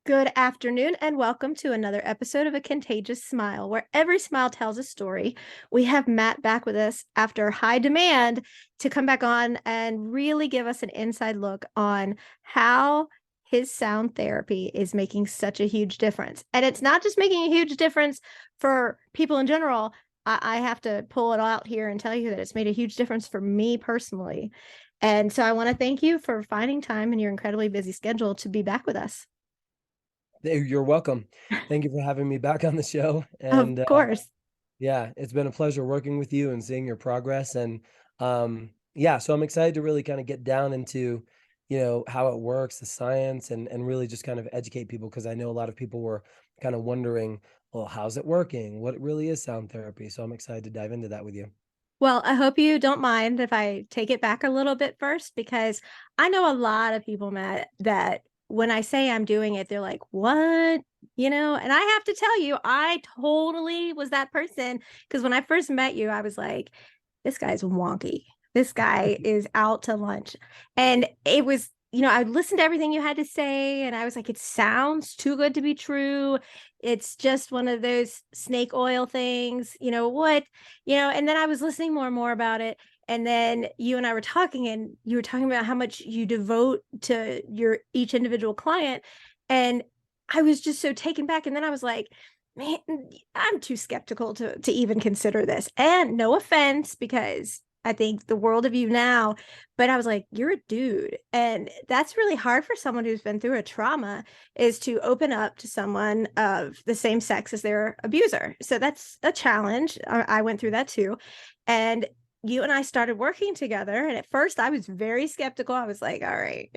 Good afternoon, and welcome to another episode of A Contagious Smile, where every smile tells a story. We have Matt back with us after high demand to come back on and really give us an inside look on how his sound therapy is making such a huge difference. And it's not just making a huge difference for people in general. I have to pull it out here and tell you that it's made a huge difference for me personally. And so I want to thank you for finding time in your incredibly busy schedule to be back with us. You're welcome. Thank you for having me back on the show. Of And course. yeah, it's been a pleasure working with you and seeing your progress. And yeah, so I'm excited to really kind of get down into, how it works, the science, and really just kind of educate people because I know a lot of people were kind of wondering, well, how's it working? What really is sound therapy? So I'm excited to dive into that with you. Well, I hope you don't mind if I take it back a little bit first, because I know a lot of people, Matt, that when I say I'm doing it, they're like, what? And I have to tell you, I totally was that person. Because when I first met you, I was like, this guy's wonky. This guy is out to lunch. And it was, I listened to everything you had to say, and I was like, it sounds too good to be true. It's just one of those snake oil things. And then I was listening more and more about it. And then you and I were talking, and you were talking about how much you devote to your each individual client. And I was just so taken back. And then I was like, man, I'm too skeptical to even consider this. And no offense, because I think the world of you now, but I was like, you're a dude. And that's really hard for someone who's been through a trauma, is to open up to someone of the same sex as their abuser. So that's a challenge. I went through that too. And you and I started working together. And at first I was very skeptical. I was like, all right,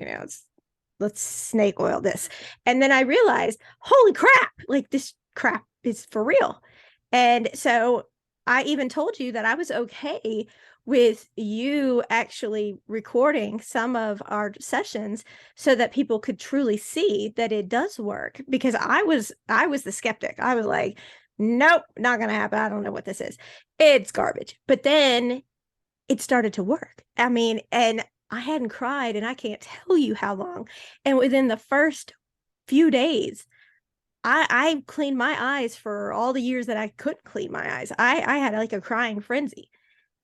let's snake oil this. And then I realized, holy crap, like this crap is for real. And so I even told you that I was okay with you actually recording some of our sessions so that people could truly see that it does work, because I was the skeptic. I was like, nope, not going to happen. I don't know what this is. It's garbage. But then it started to work. I mean, and I hadn't cried and I can't tell you how long. And within the first few days, I cleaned my eyes for all the years that I couldn't clean my eyes. I had like a crying frenzy.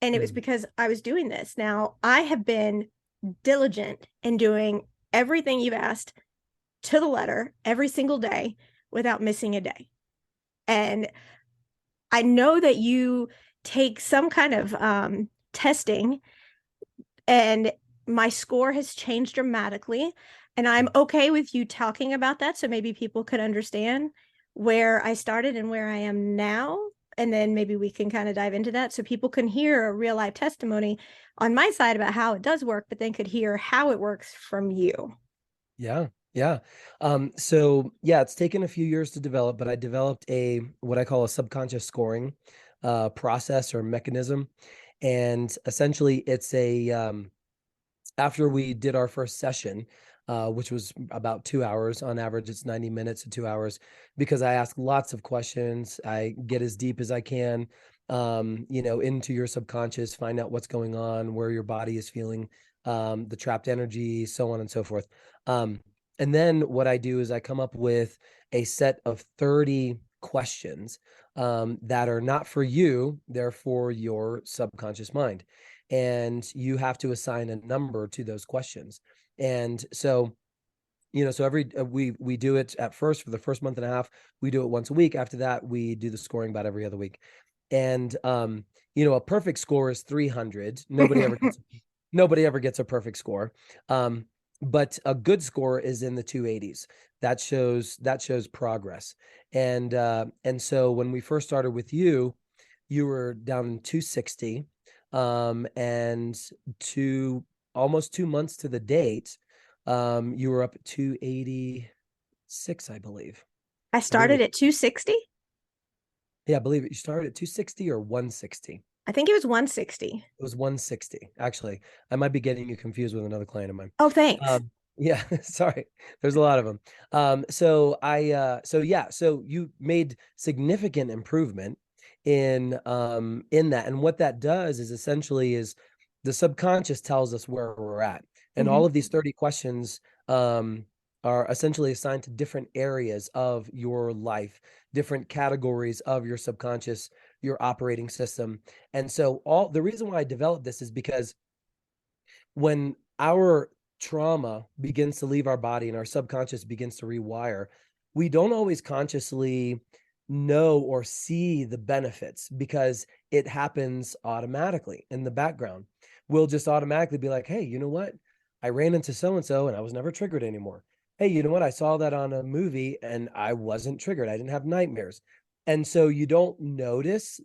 And it was Mhm. because I was doing this. Now, I have been diligent in doing everything you've asked to the letter every single day without missing a day. And I know that you take some kind of testing, and my score has changed dramatically. And I'm okay with you talking about that, so maybe people could understand where I started and where I am now. And then maybe we can kind of dive into that so people can hear a real life testimony on my side about how it does work, but then could hear how it works from you. Yeah. Yeah. So yeah, it's taken a few years to develop, but I developed what I call a subconscious scoring process or mechanism. And essentially it's after we did our first session, which was about 2 hours on average, it's 90 minutes to 2 hours, because I ask lots of questions. I get as deep as I can, into your subconscious, find out what's going on, where your body is feeling, the trapped energy, so on and so forth. Um, and then what I do is I come up with a set of 30 questions that are not for you, they're for your subconscious mind, and you have to assign a number to those questions. And so, so every we do it at first for the first month and a half. We do it once a week. After that, we do the scoring about every other week. And a perfect score is 300. Nobody ever gets a perfect score. But a good score is in the 280s. That shows progress. And so when we first started with you, you were down in 260, and almost 2 months to the date, you were up at 286, I believe. I I believe started it. at 260. Yeah, I believe it. You started at 260 or 160. I think it was 160. It was 160. Actually, I might be getting you confused with another client of mine. Oh, thanks. Yeah, sorry. There's a lot of them. So yeah, so you made significant improvement in that. And what that does is essentially is the subconscious tells us where we're at. And Hmm. all of these 30 questions are essentially assigned to different areas of your life, different categories of your subconscious, your operating system. And so all the reason why I developed this is because when our trauma begins to leave our body and our subconscious begins to rewire, we don't always consciously know or see the benefits because it happens automatically in the background. We'll just automatically be like, hey, you know what? I ran into so and so and I was never triggered anymore. Hey, you know what? I saw that on a movie and I wasn't triggered. I didn't have nightmares. And so you don't notice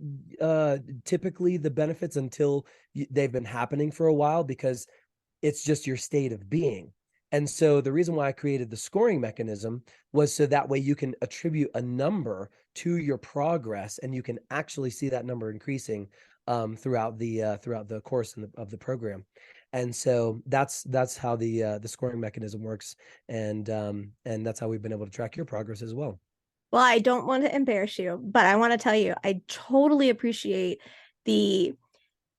typically the benefits until they've been happening for a while because it's just your state of being. And so the reason why I created the scoring mechanism was so that way you can attribute a number to your progress and you can actually see that number increasing throughout the course of the program. And so that's how the scoring mechanism works, and that's how we've been able to track your progress as well. Well, I don't want to embarrass you, but I want to tell you, I totally appreciate the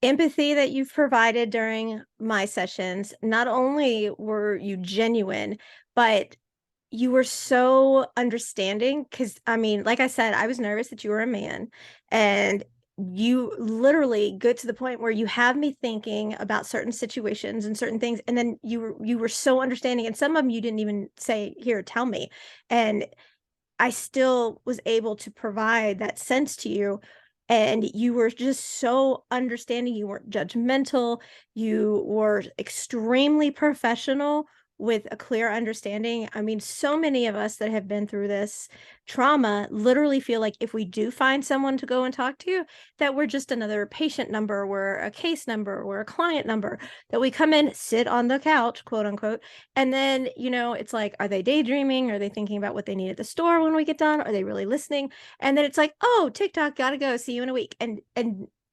empathy that you've provided during my sessions. Not only were you genuine, but you were so understanding. Because, I mean, like I said, I was nervous that you were a man, and you literally get to the point where you have me thinking about certain situations and certain things, and then you were so understanding, and some of them you didn't even say, here, tell me. And I still was able to provide that sense to you. And you were just so understanding. You weren't judgmental. You were extremely professional with a clear understanding. I mean, so many of us that have been through this trauma literally feel like if we do find someone to go and talk to, that we're just another patient number, we're a case number, we're a client number, that we come in, sit on the couch, quote unquote, and then, it's like, are they daydreaming? Are they thinking about what they need at the store when we get done? Are they really listening? And then it's like, oh, TikTok, gotta go. See you in a week. And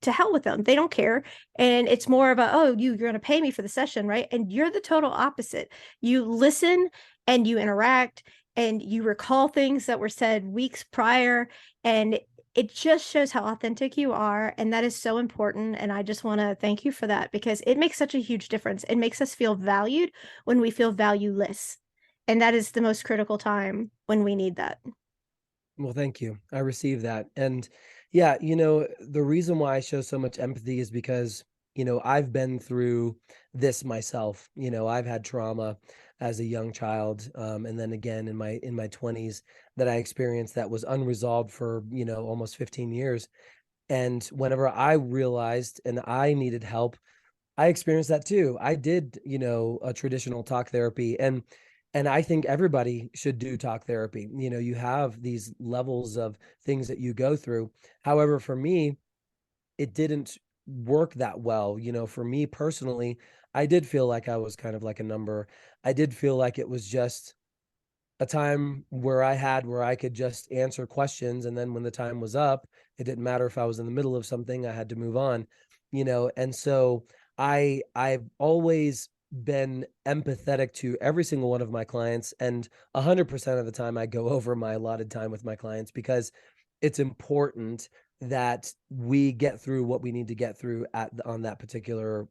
to hell with them. They don't care. And it's more of a, oh, you're going to pay me for the session, right? And you're the total opposite. You listen and you interact and you recall things that were said weeks prior. And it just shows how authentic you are. And that is so important. And I just want to thank you for that because it makes such a huge difference. It makes us feel valued when we feel valueless. And that is the most critical time when we need that. Well, thank you. I received that. And yeah, the reason why I show so much empathy is because, I've been through this myself. I've had trauma as a young child, and then again in my 20s that I experienced that was unresolved for, almost 15 years. And whenever I realized and I needed help, I experienced that too. I did, a traditional talk therapy, and I think everybody should do talk therapy. You have these levels of things that you go through. However, for me, it didn't work that well. For me personally, I did feel like I was kind of like a number. I did feel like it was just a time where I could just answer questions, and then when the time was up, it didn't matter if I was in the middle of something, I had to move on. And so I've always been empathetic to every single one of my clients, and 100% of the time I go over my allotted time with my clients because it's important that we get through what we need to get through on that particular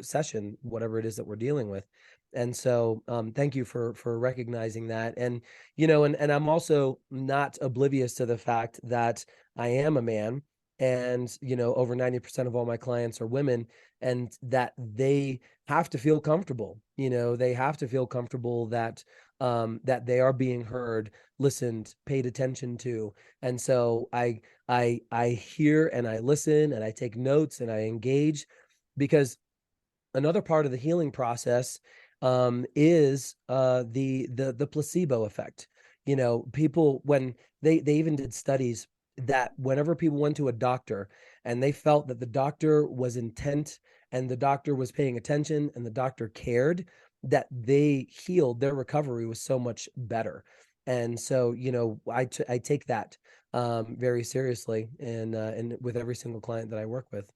session, whatever it is that we're dealing with. And so thank you for recognizing that. And and I'm also not oblivious to the fact that I am a man, and over 90% of all my clients are women, and that they have to feel comfortable. They have to feel comfortable that that they are being heard, listened, paid attention to. And so I hear and I listen and I take notes and I engage, because another part of the healing process is the placebo effect. People, when they even did studies that whenever people went to a doctor and they felt that the doctor was intent and the doctor was paying attention and the doctor cared, that they healed, their recovery was so much better. And so I take that very seriously, and with every single client that I work with.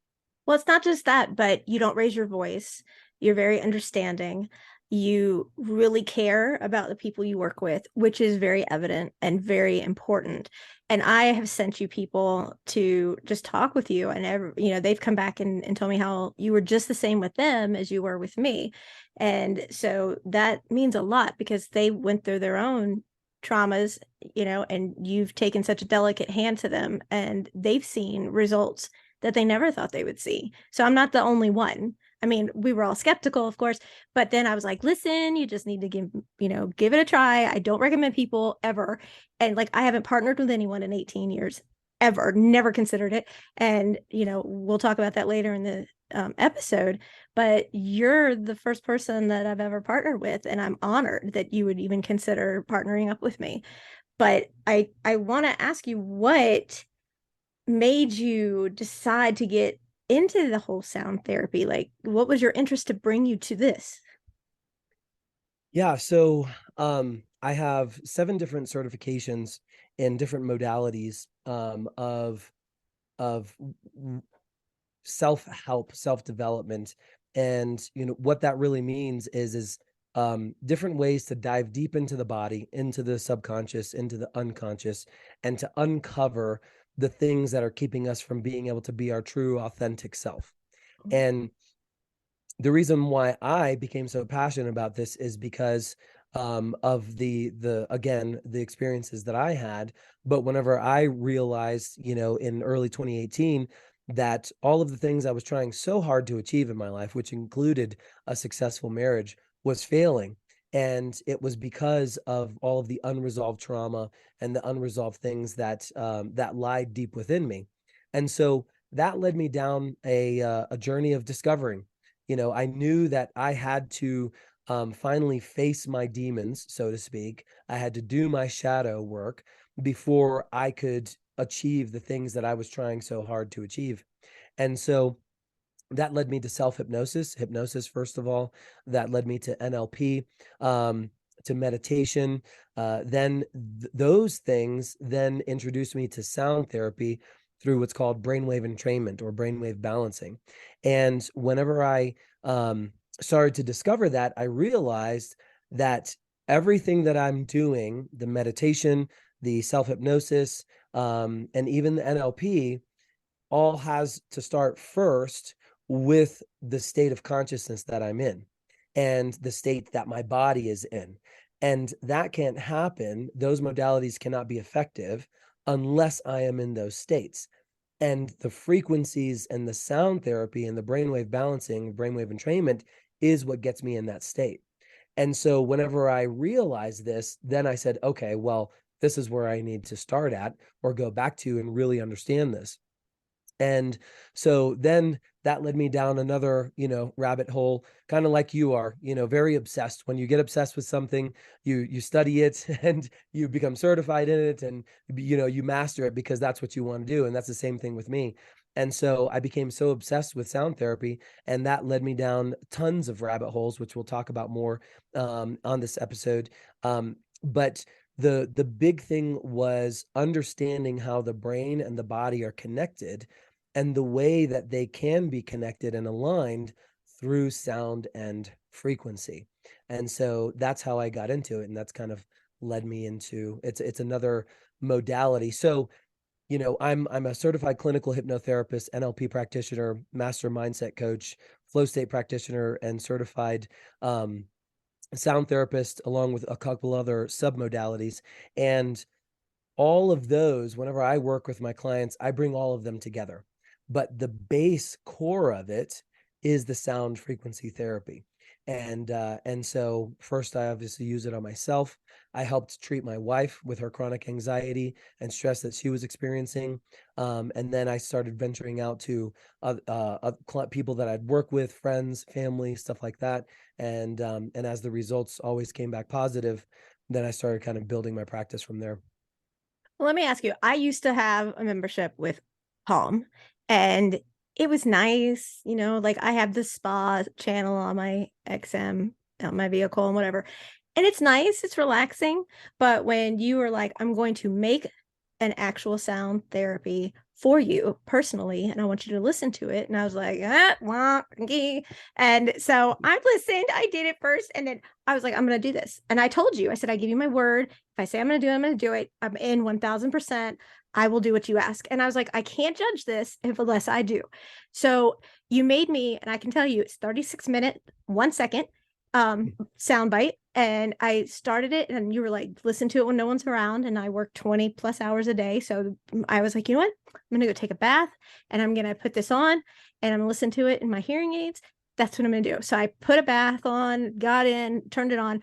Well, it's not just that, but you don't raise your voice. You're very understanding. you really care about the people you work with, which is very evident and very important. And I have sent you people to just talk with you, and they've come back and told me how you were just the same with them as you were with me. And so that means a lot because they went through their own traumas, and you've taken such a delicate hand to them, and they've seen results that they never thought they would see. So I'm not the only one. I mean, we were all skeptical, of course, but then I was like, listen, you just need to give it a try. I don't recommend people ever. And like, I haven't partnered with anyone in 18 years ever, never considered it. And, we'll talk about that later in the episode, but you're the first person that I've ever partnered with. And I'm honored that you would even consider partnering up with me. But I want to ask you, what made you decide to get into the whole sound therapy? Like, what was your interest to bring you to this? Yeah, so I have 7 different certifications in different modalities of self-help, self-development. And what that really means is different ways to dive deep into the body, into the subconscious, into the unconscious, and to uncover the things that are keeping us from being able to be our true authentic self. And the reason why I became so passionate about this is because of the again, the experiences that I had. But whenever I realized, in early 2018, that all of the things I was trying so hard to achieve in my life, which included a successful marriage, was failing. And it was because of all of the unresolved trauma and the unresolved things that lied deep within me. And so that led me down a journey of discovering. I knew that I had to finally face my demons, so to speak. I had to do my shadow work before I could achieve the things that I was trying so hard to achieve. And so that led me to hypnosis, first of all. That led me to NLP, to meditation. Then those things then introduced me to sound therapy through what's called brainwave entrainment or brainwave balancing. And whenever I started to discover that, I realized that everything that I'm doing, the meditation, the self hypnosis, and even the NLP, all has to start first with the state of consciousness that I'm in and the state that my body is in. And that can't happen. Those modalities cannot be effective unless I am in those states. And the frequencies and the sound therapy and the brainwave balancing, brainwave entrainment is what gets me in that state. And so whenever I realized this, then I said, okay, well, this is where I need to start at or go back to and really understand this. And so then that led me down another, rabbit hole, kind of like you are, very obsessed. When you get obsessed with something, you study it and you become certified in it, and you master it because that's what you want to do. And that's the same thing with me. And so I became so obsessed with sound therapy, and that led me down tons of rabbit holes, which we'll talk about more on this episode. But the big thing was understanding how the brain and the body are connected and the way that they can be connected and aligned through sound and frequency. And so that's how I got into it. And that's kind of led me into it's another modality. So, I'm a certified clinical hypnotherapist, NLP practitioner, master mindset coach, flow state practitioner, and certified sound therapist, along with a couple other submodalities. And all of those, whenever I work with my clients, I bring all of them together. But the base core of it is the sound frequency therapy. And so first I obviously use it on myself. I helped treat my wife with her chronic anxiety and stress that she was experiencing. And then I started venturing out to people that I'd work with, friends, family, stuff like that. And as the results always came back positive, then I started kind of building my practice from there. Well, let me ask you. I used to have a membership with Palm, and it was nice, like I have the spa channel on my XM, on my vehicle and whatever. And it's nice, it's relaxing. But when you were like, I'm going to make an actual sound therapy for you personally, and I want you to listen to it. And I was like, ah, wonky. And so I listened, I did it first, and then I was like, I'm going to do this. And I told you, I said, I give you my word. If I say I'm going to do it, I'm going to do it. I'm in 1000%. I will do what you ask. And I was like, I can't judge this unless I do. So you made me, and I can tell you it's 36 minutes, 1 second soundbite. And I started it, and you were like, listen to it when no one's around. And I work 20 plus hours a day. So I was like, you know what? I'm going to go take a bath, and I'm going to put this on, and I'm going to listen to it in my hearing aids. That's what I'm going to do. So I put a bath on, got in, turned it on.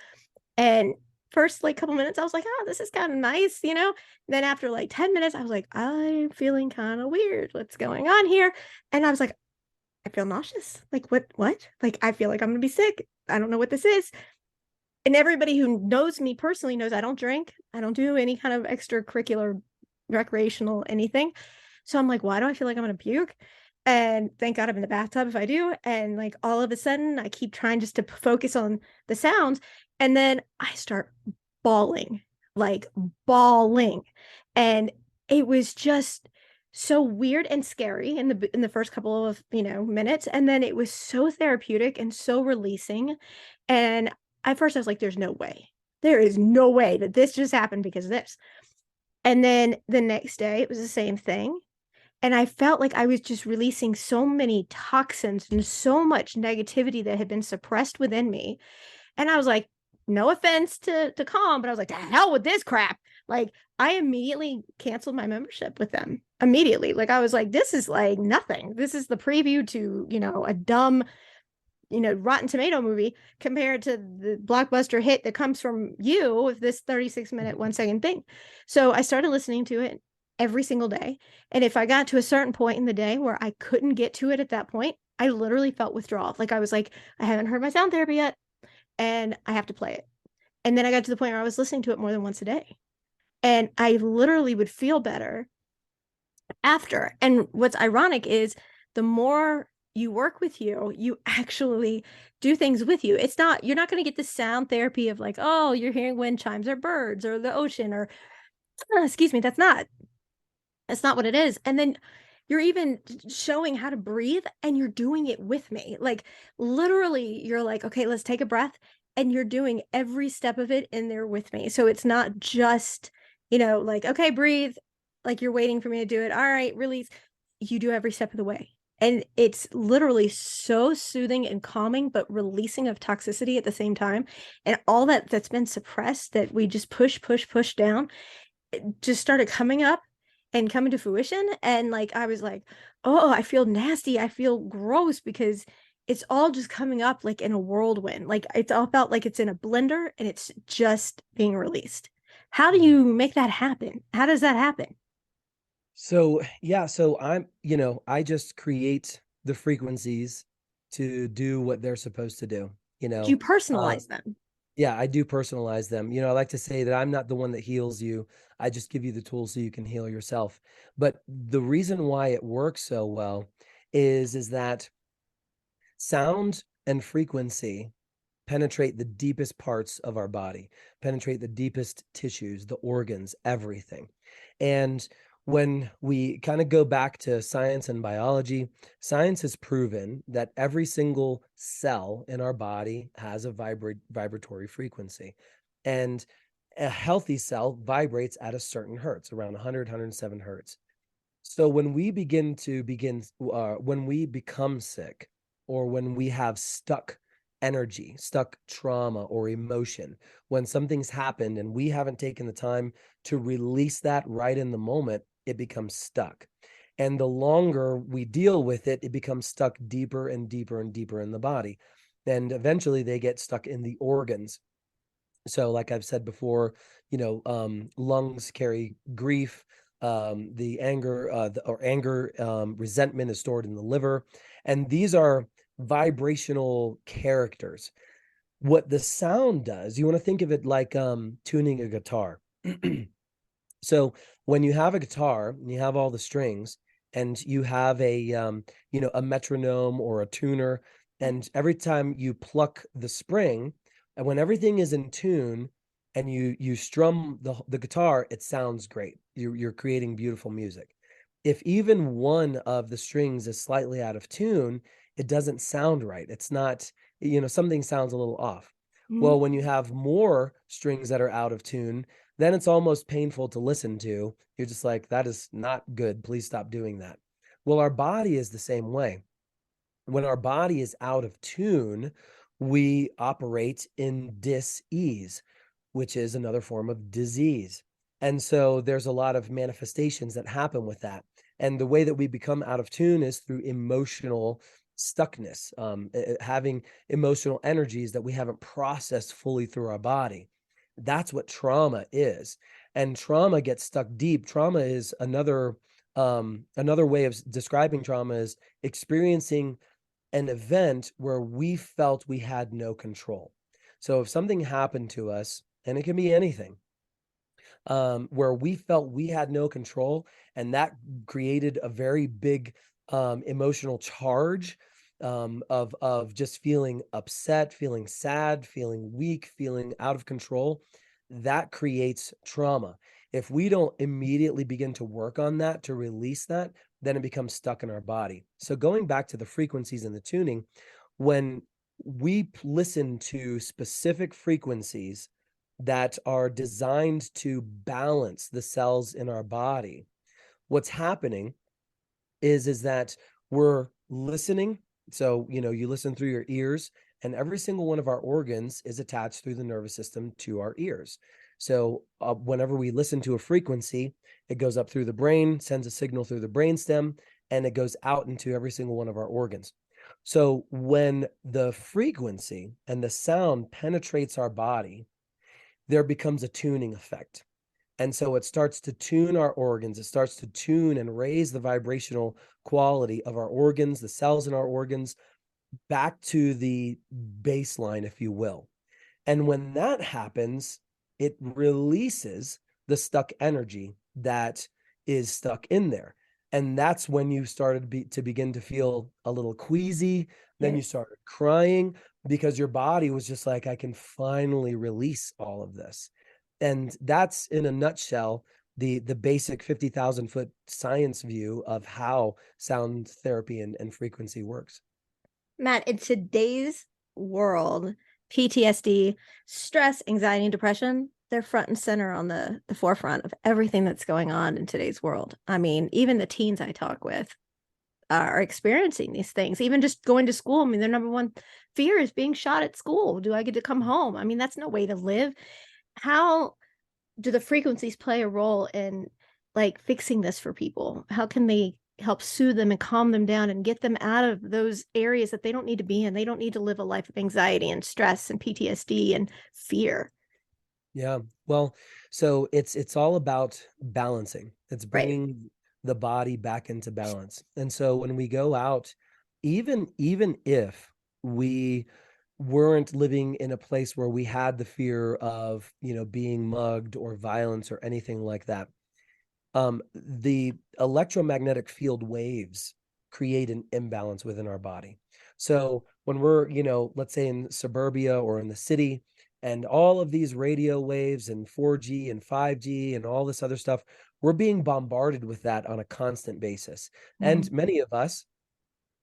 And first, like, couple minutes, I was like, oh, this is kind of nice, you know? Then after like 10 minutes, I was like, I'm feeling kind of weird. What's going on here? And I was like, I feel nauseous. Like, what? Like, I feel like I'm going to be sick. I don't know what this is. And everybody who knows me personally knows I don't drink. I don't do any kind of extracurricular, recreational anything. So I'm like, why do I feel like I'm going to puke? And thank God I'm in the bathtub if I do. And like all of a sudden, I keep trying just to focus on the sounds. And then I start bawling, like bawling. And it was just so weird and scary in the first couple of minutes, and then it was so therapeutic and so releasing. And at first I was like, there's no way, there is no way that this just happened because of this. And then the next day it was the same thing, and I felt like I was just releasing so many toxins and so much negativity that had been suppressed within me. And I was like, no offense to Calm, but I was like, to hell with this crap. Like, I immediately canceled my membership with them immediately. Like, I was like, this is like nothing. This is the preview to, a dumb, Rotten Tomato movie compared to the blockbuster hit that comes from you with this 36-minute 1 second thing. So I started listening to it every single day. And if I got to a certain point in the day where I couldn't get to it at that point, I literally felt withdrawal. Like, I was like, I haven't heard my sound therapy yet, and I have to play it. And then I got to the point where I was listening to it more than once a day. And I literally would feel better after. And what's ironic is the more you work with you actually do things with you. It's not, you're not going to get the sound therapy of like, oh, you're hearing wind chimes or birds or the ocean or, excuse me, that's not what it is. And then you're even showing how to breathe, and you're doing it with me. Like, literally, you're like, okay, let's take a breath. And you're doing every step of it in there with me. So it's not just, like, okay, breathe, like you're waiting for me to do it. All right, release. You do every step of the way. And it's literally so soothing and calming, but releasing of toxicity at the same time. And all that's been suppressed, that we just push down, it just started coming up and coming to fruition. And like, I was like, oh, I feel nasty, I feel gross, because it's all just coming up like in a whirlwind. Like, it's all felt like it's in a blender and it's just being released. How do you make that happen? How does that happen? So yeah, so I just create the frequencies to do what they're supposed to do, you Do you know. personalize them? Yeah, I do personalize them. I like to say that I'm not the one that heals you. I just give you the tools so you can heal yourself. But the reason why it works so well is that sound and frequency penetrate the deepest parts of our body, penetrate the deepest tissues, the organs, everything. And when we kind of go back to science and biology, science has proven that every single cell in our body has a vibratory frequency. And a healthy cell vibrates at a certain hertz, around 100, 107 hertz. So when we when we become sick, or when we have stuck energy, stuck trauma or emotion, when something's happened and we haven't taken the time to release that right in the moment, it becomes stuck. And the longer we deal with it, it becomes stuck deeper and deeper and deeper in the body. And eventually they get stuck in the organs. So, like I've said before, lungs carry grief. The anger, resentment is stored in the liver, and these are vibrational characters. What the sound does, you want to think of it like tuning a guitar. So when you have a guitar and you have all the strings, and you have a metronome or a tuner, and every time you pluck the spring, and when everything is in tune and you strum the guitar, it sounds great. You're creating beautiful music. if even one of the strings is slightly out of tune, it doesn't sound right. It's not, something sounds a little off. Mhm. Well, when you have more strings that are out of tune, then it's almost painful to listen to. You're just like, that is not good. Please stop doing that. Well, our body is the same way. When our body is out of tune, we operate in dis-ease, which is another form of disease. And so there's a lot of manifestations that happen with that. And the way that we become out of tune is through emotional stuckness, having emotional energies that we haven't processed fully through our body. That's what trauma is. And trauma gets stuck deep. Trauma is another way of describing trauma is experiencing an event where we felt we had no control. So if something happened to us, and it can be anything, where we felt we had no control, and that created a very big emotional charge of just feeling upset, feeling sad, feeling weak, feeling out of control. That creates trauma. If we don't immediately begin to work on that to release that, then it becomes stuck in our body. So going back to the frequencies and the tuning, when we listen to specific frequencies that are designed to balance the cells in our body, what's happening is that we're listening. So, you listen through your ears, and every single one of our organs is attached through the nervous system to our ears. So, whenever we listen to a frequency, it goes up through the brain, sends a signal through the brainstem, and it goes out into every single one of our organs. So, when the frequency and the sound penetrates our body, there becomes a tuning effect. And so it starts to tune our organs. It starts to tune and raise the vibrational quality of our organs, the cells in our organs, back to the baseline, if you will. And when that happens, it releases the stuck energy that is stuck in there. And that's when you started to begin to feel a little queasy. Then you Yes. started crying because your body was just like, I can finally release all of this. And that's in a nutshell the basic 50,000-foot science view of how sound therapy and frequency works. Matt, in today's world, PTSD, stress, anxiety, and depression, they're front and center on the forefront of everything that's going on in today's world. I mean, even the teens I talk with are experiencing these things. Even just going to school, I mean, their number one fear is being shot at school. Do I get to come home? I mean, that's no way to live. How do the frequencies play a role in like fixing this for people? How can they help soothe them and calm them down and get them out of those areas that they don't need to be in? They don't need to live a life of anxiety and stress and PTSD and fear. Yeah. Well, so it's all about balancing. It's Right. bringing the body back into balance. And so when we go out, even if we weren't living in a place where we had the fear of, being mugged or violence or anything like that, the electromagnetic field waves create an imbalance within our body. So when we're, let's say in suburbia or in the city, and all of these radio waves and 4G and 5G and all this other stuff, we're being bombarded with that on a constant basis. And Mm. many of us,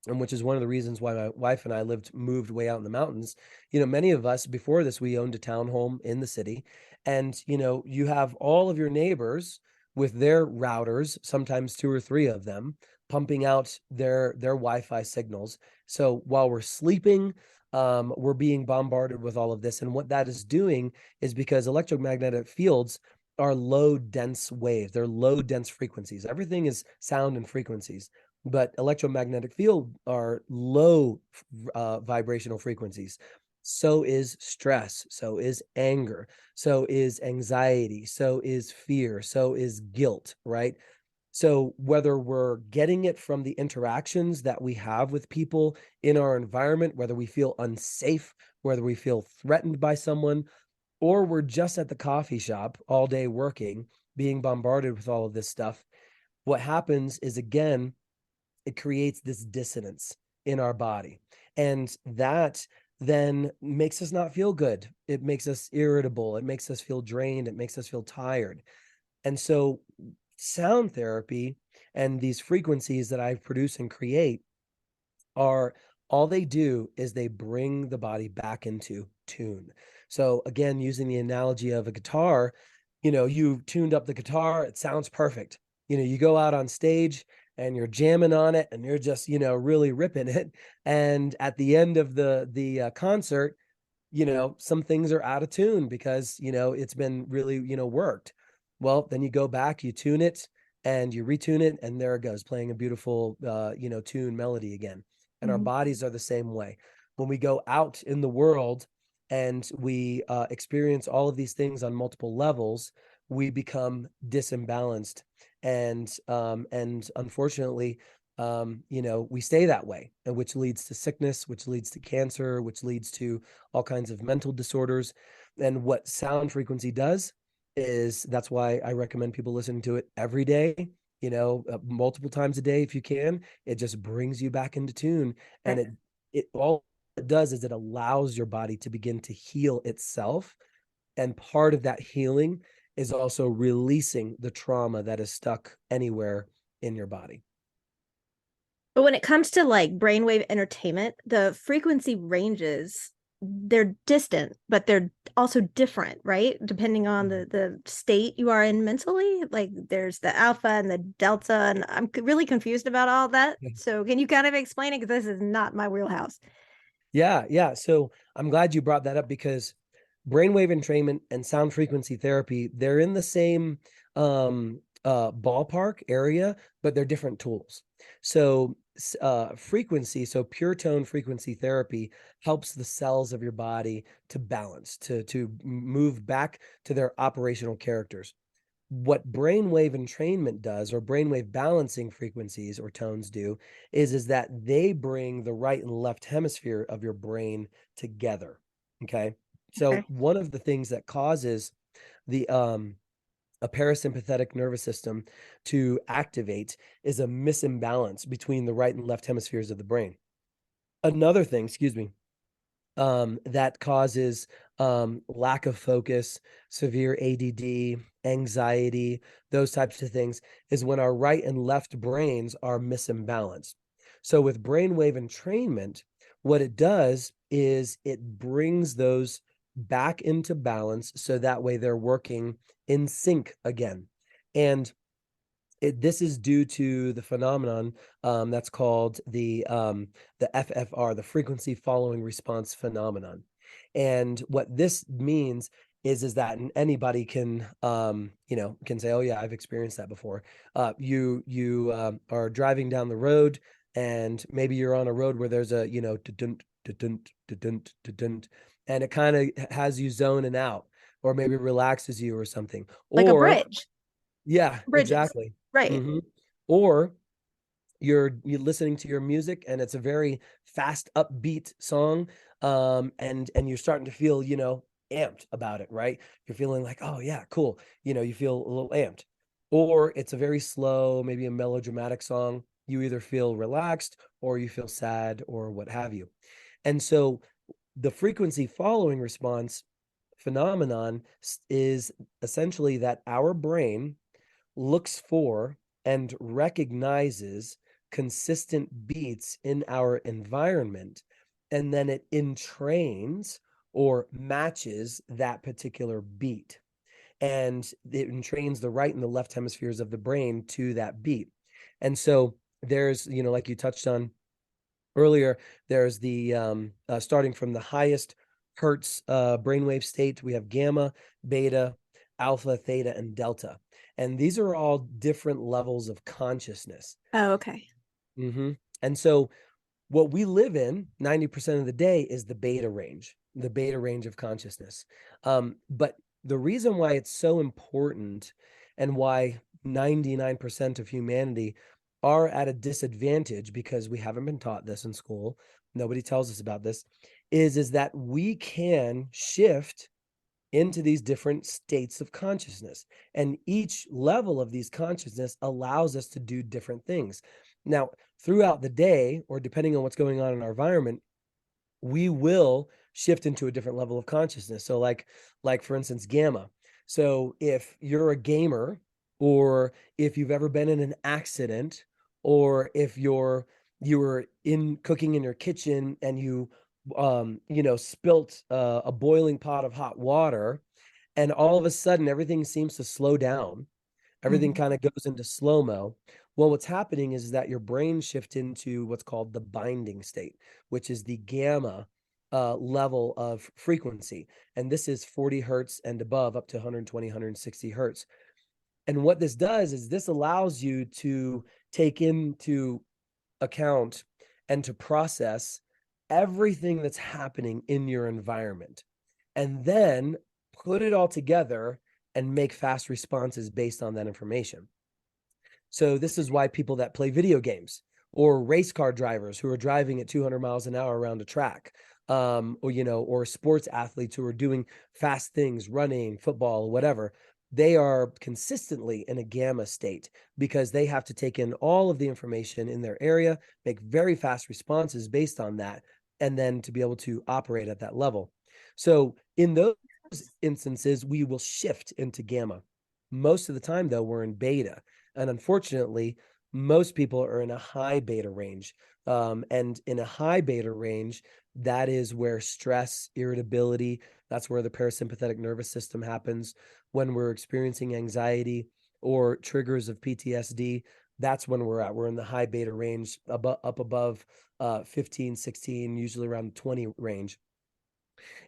and which is one of the reasons why my wife and I moved way out in the mountains. Many of us before this, we owned a townhome in the city, and you have all of your neighbors with their routers, sometimes two or three of them, pumping out their Wi-Fi signals. So while we're sleeping, we're being bombarded with all of this, and what that is doing is because electromagnetic fields are low dense waves, they're low dense frequencies. Everything is sound and frequencies, but electromagnetic field are low vibrational frequencies. So is stress, so is anger, so is anxiety, so is fear, so is guilt, right? So whether we're getting it from the interactions that we have with people in our environment, whether we feel unsafe, whether we feel threatened by someone, or we're just at the coffee shop all day working, being bombarded with all of this stuff, what happens is, again, it creates this dissonance in our body. And that then makes us not feel good. It makes us irritable. It makes us feel drained. It makes us feel tired. And so Sound therapy and these frequencies that I produce and create are all they do is they bring the body back into tune. So again, using the analogy of a guitar, you tuned up the guitar, it sounds perfect. You go out on stage and you're jamming on it and you're just, really ripping it. And at the end of the concert, some things are out of tune because, it's been really, worked. Well, then you go back, you tune it and you retune it, and there it goes, playing a beautiful, tune melody again. And our Mhm. bodies are the same way. When we go out in the world and we experience all of these things on multiple levels, we become disembalanced. And unfortunately, we stay that way, and which leads to sickness, which leads to cancer, which leads to all kinds of mental disorders. And what sound frequency does is that's why I recommend people listening to it every day, multiple times a day if you can. It just brings you back into tune. And Right. it all it does is it allows your body to begin to heal itself. And part of that healing is also releasing the trauma that is stuck anywhere in your body. But when it comes to like brainwave entertainment, the frequency ranges, they're distant, but they're also different, right? Depending on Mhm. the state you are in mentally. Like there's the alpha and the delta, and I'm really confused about all that. So can you kind of explain it? Because this is not my wheelhouse. Yeah, yeah. So I'm glad you brought that up because brainwave entrainment and sound frequency therapy, they're in the same ballpark area, but they're different tools. So frequency, so pure tone frequency therapy helps the cells of your body to balance, to move back to their operational characters. What brainwave entrainment does, or brainwave balancing frequencies or tones do, is that they bring the right and left hemisphere of your brain together. Okay. So Okay. one of the things that causes the a parasympathetic nervous system to activate is a misimbalance between the right and left hemispheres of the brain. Another thing, excuse me, that causes lack of focus, severe ADD, anxiety, those types of things, is when our right and left brains are misimbalanced. So, with brainwave entrainment, what it does is it brings those back into balance so that way they're working in sync again. And this is due to the phenomenon that's called the FFR, the frequency following response phenomenon. And what this means is that anybody can say, oh yeah, I've experienced that before. You are driving down the road, and maybe you're on a road where there's a da-dun, da-dun, da-dun, da-dun, and it kind of has you zoning out, or maybe relaxes you or something. Like a Or bridge, yeah, bridges. exactly. Right. Mhm. Or you're listening to your music and it's a very fast, upbeat song, and you're starting to feel, amped about it, right? You're feeling like, "Oh, yeah, cool." You feel a little amped. Or it's a very slow, maybe a melodramatic song. You either feel relaxed or you feel sad or what have you. And so the frequency following response phenomenon is essentially that our brain looks for and recognizes consistent beats in our environment, and then it entrains or matches that particular beat. And it entrains the right and the left hemispheres of the brain to that beat. And so there's, like you touched on earlier, there's the starting from the highest hertz brainwave state, we have gamma, beta, alpha, theta, and delta. And these are all different levels of consciousness. Oh, okay. And so what we live in 90% of the day is the beta range of consciousness. But the reason why it's so important, and why 99% of humanity are at a disadvantage, because we haven't been taught this in school, nobody tells us about this, is that we can shift into these different states of consciousness. And each level of these consciousness allows us to do different things. Now, throughout the day, or depending on what's going on in our environment, we will shift into a different level of consciousness. So like for instance, gamma. So if you're a gamer, or if you've ever been in an accident, or if you were in cooking in your kitchen and spilt a boiling pot of hot water, and all of a sudden everything seems to slow down. Everything Mhm. kind of goes into slow-mo. Well, what's happening is that your brain shifts into what's called the binding state, which is the gamma level of frequency. And this is 40 hertz and above, up to 120, 160 hertz. And what this does is this allows you to take into account and to process everything that's happening in your environment, and then put it all together and make fast responses based on that information. So this is why people that play video games, or race car drivers who are driving at 200 miles an hour around a track, or sports athletes who are doing fast things, running, football, whatever, they are consistently in a gamma state because they have to take in all of the information in their area, make very fast responses based on that, and then to be able to operate at that level. So in those instances, we will shift into gamma. Most of the time, though, we're in beta. And unfortunately, most people are in a high beta range. And in a high beta range, that is where stress, irritability, that's where the parasympathetic nervous system happens. When we're experiencing anxiety or triggers of PTSD, that's when we're at. We're in the high beta range, up above 15, 16, usually around 20 range.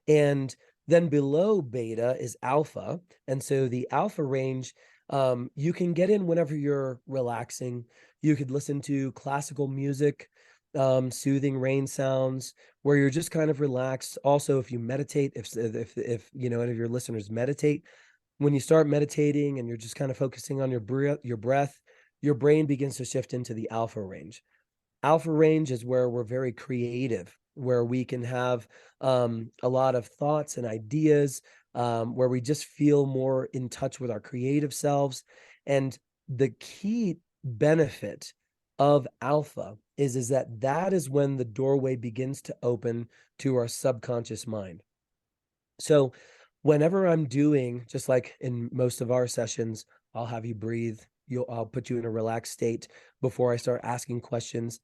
And then below beta is alpha. And so the alpha range, you can get in whenever you're relaxing. You could listen to classical music, soothing rain sounds, where you're just kind of relaxed. Also, if you meditate, if any of your listeners meditate, when you start meditating and you're just kind of focusing on your breath, your brain begins to shift into the alpha range. Alpha range is where we're very creative, where we can have a lot of thoughts and ideas, where we just feel more in touch with our creative selves. And the key benefit of alpha is that is when the doorway begins to open to our subconscious mind. So whenever I'm doing, just like in most of our sessions, I'll have you breathe. I'll put you in a relaxed state before I start asking questions.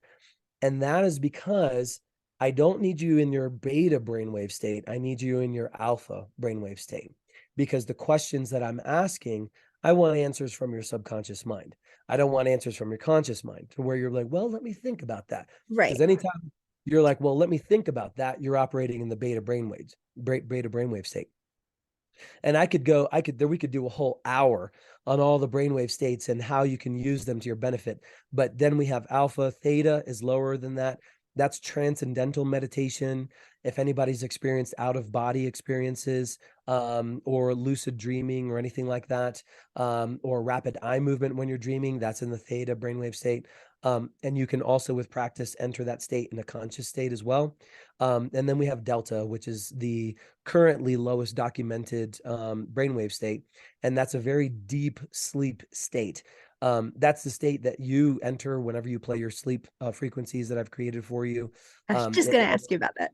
And that is because I don't need you in your beta brainwave state. I need you in your alpha brainwave state, because the questions that I'm asking, I want answers from your subconscious mind. I don't want answers from your conscious mind to where you're like, well, let me think about that. Because Right. anytime you're like, well, let me think about that, you're operating in the beta brainwave state. And we could do a whole hour on all the brainwave states and how you can use them to your benefit. But then we have alpha. Theta is lower than that. That's transcendental meditation. If anybody's experienced out of body experiences, or lucid dreaming or anything like that, or rapid eye movement when you're dreaming, that's in the theta brainwave state. And you can also, with practice, enter that state in a conscious state as well. And then we have delta, which is the currently lowest documented brainwave state, and that's a very deep sleep state. That's the state that you enter whenever you play your sleep frequencies that I've created for you. I was just It, going to ask you about that.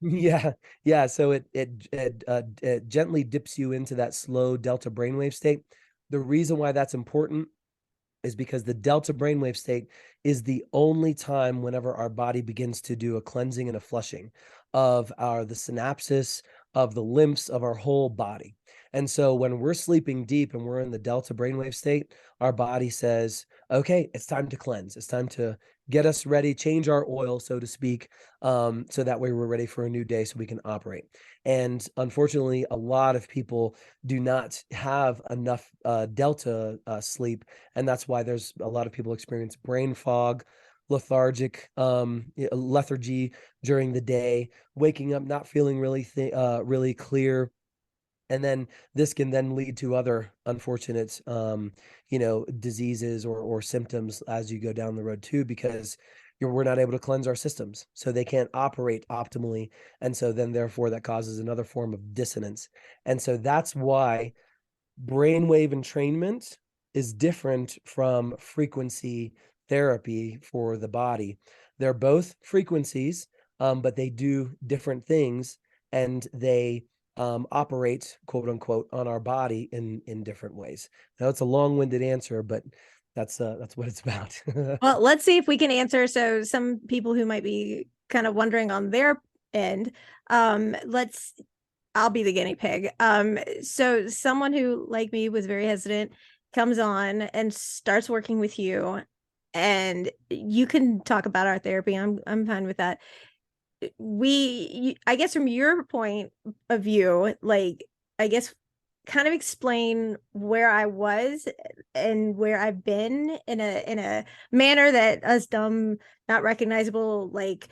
yeah, yeah. So it gently dips you into that slow delta brainwave state. The reason why that's important is because the delta brainwave state is the only time whenever our body begins to do a cleansing and a flushing of the synapses, of the lymphs, of our whole body. And so when we're sleeping deep and we're in the delta brainwave state, our body says, okay, it's time to cleanse. It's time to get us ready, change our oil, so to speak, so that way we're ready for a new day so we can operate. And unfortunately, a lot of people do not have enough delta sleep, and that's why there's a lot of people experience brain fog, lethargy during the day, waking up not feeling really clear. And then this can then lead to other unfortunate diseases or symptoms as you go down the road too, because we're not able to cleanse our systems, so they can't operate optimally. And so then therefore that causes another form of dissonance. And so that's why brainwave entrainment is different from frequency therapy for the body. They're both frequencies, but they do different things, and they operate, quote unquote, on our body in different ways. Now it's a long-winded answer, but that's what it's about. Well, let's see if we can answer. So some people who might be kind of wondering on their end, let's I'll be the guinea pig. So someone who, like me, was very hesitant comes on and starts working with you, and you can talk about our therapy. I'm fine with that. I guess from your point of view, like, I guess kind of explain where I was and where I've been in a manner that us dumb, not recognizable, like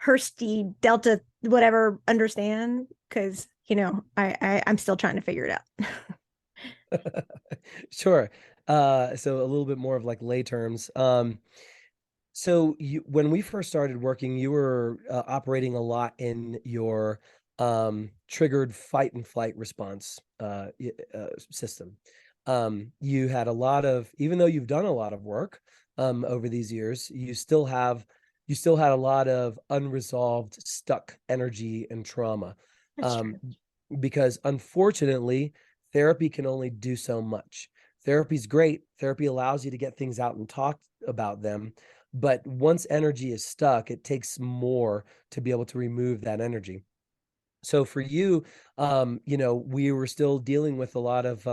Hursty Delta, whatever, understand. Because I'm still trying to figure it out. Sure. So a little bit more of like lay terms. So when we first started working, you were operating a lot in your triggered fight and flight response system. You had a lot of, even though you've done a lot of work over these years, you still had a lot of unresolved, stuck energy and trauma. That's Um, true. because unfortunately, therapy can only do so much. Therapy's great. Therapy allows you to get things out and talk about them. But once energy is stuck, it takes more to be able to remove that energy. So for you, we were still dealing with a lot of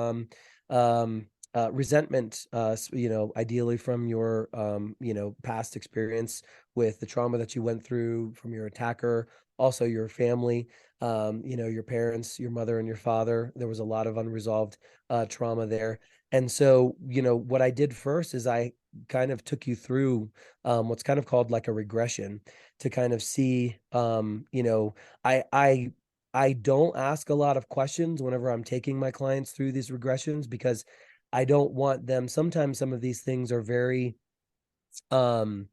resentment, ideally from your, past experience with the trauma that you went through from your attacker, also your family, your parents, your mother and your father. There was a lot of unresolved trauma there. And so, what I did first is I kind of took you through what's kind of called like a regression to kind of see, I I don't ask a lot of questions whenever I'm taking my clients through these regressions because I don't want them. Sometimes some of these things are very um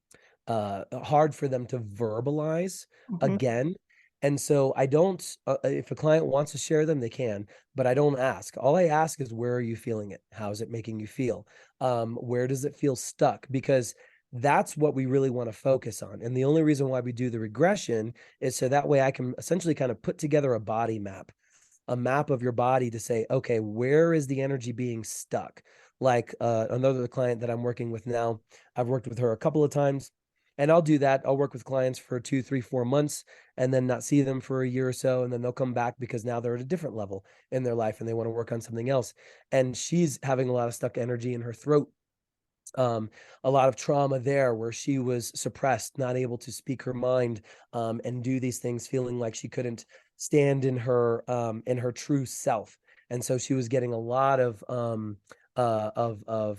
hard for them to verbalize Mhm. again. And so I don't if a client wants to share them, they can, but I don't ask. All I ask is, where are you feeling it? How is it making you feel? Where does it feel stuck? Because that's what we really want to focus on. And the only reason why we do the regression is so that way I can essentially kind of put together a map of your body to say, okay, where is the energy being stuck? Like another client that I'm working with now, I've worked with her a couple of times, and I'll do that. I'll work with clients for 2, 3, 4 months and then not see them for a year or so. And then they'll come back because now they're at a different level in their life and they want to work on something else. And she's having a lot of stuck energy in her throat, um, a lot of trauma there where she was suppressed, not able to speak her mind, and do these things, feeling like she couldn't stand in her true self. And so she was getting a lot of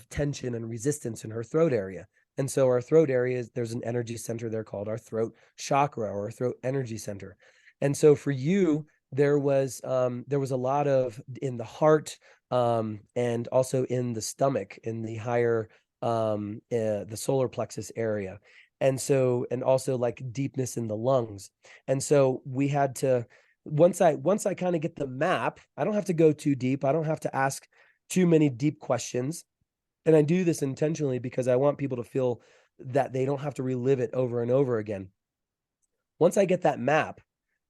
tension and resistance in her throat area. And so our throat area, there's an energy center there called our throat chakra or our throat energy center. And so for you, there was a lot of in the heart, and also in the stomach, in the higher the solar plexus area. And so, and also like deepness in the lungs. And so we had to, once I kind of get the map, I don't have to go too deep. I don't have to ask too many deep questions. And I do this intentionally because I want people to feel that they don't have to relive it over and over again. Once I get that map,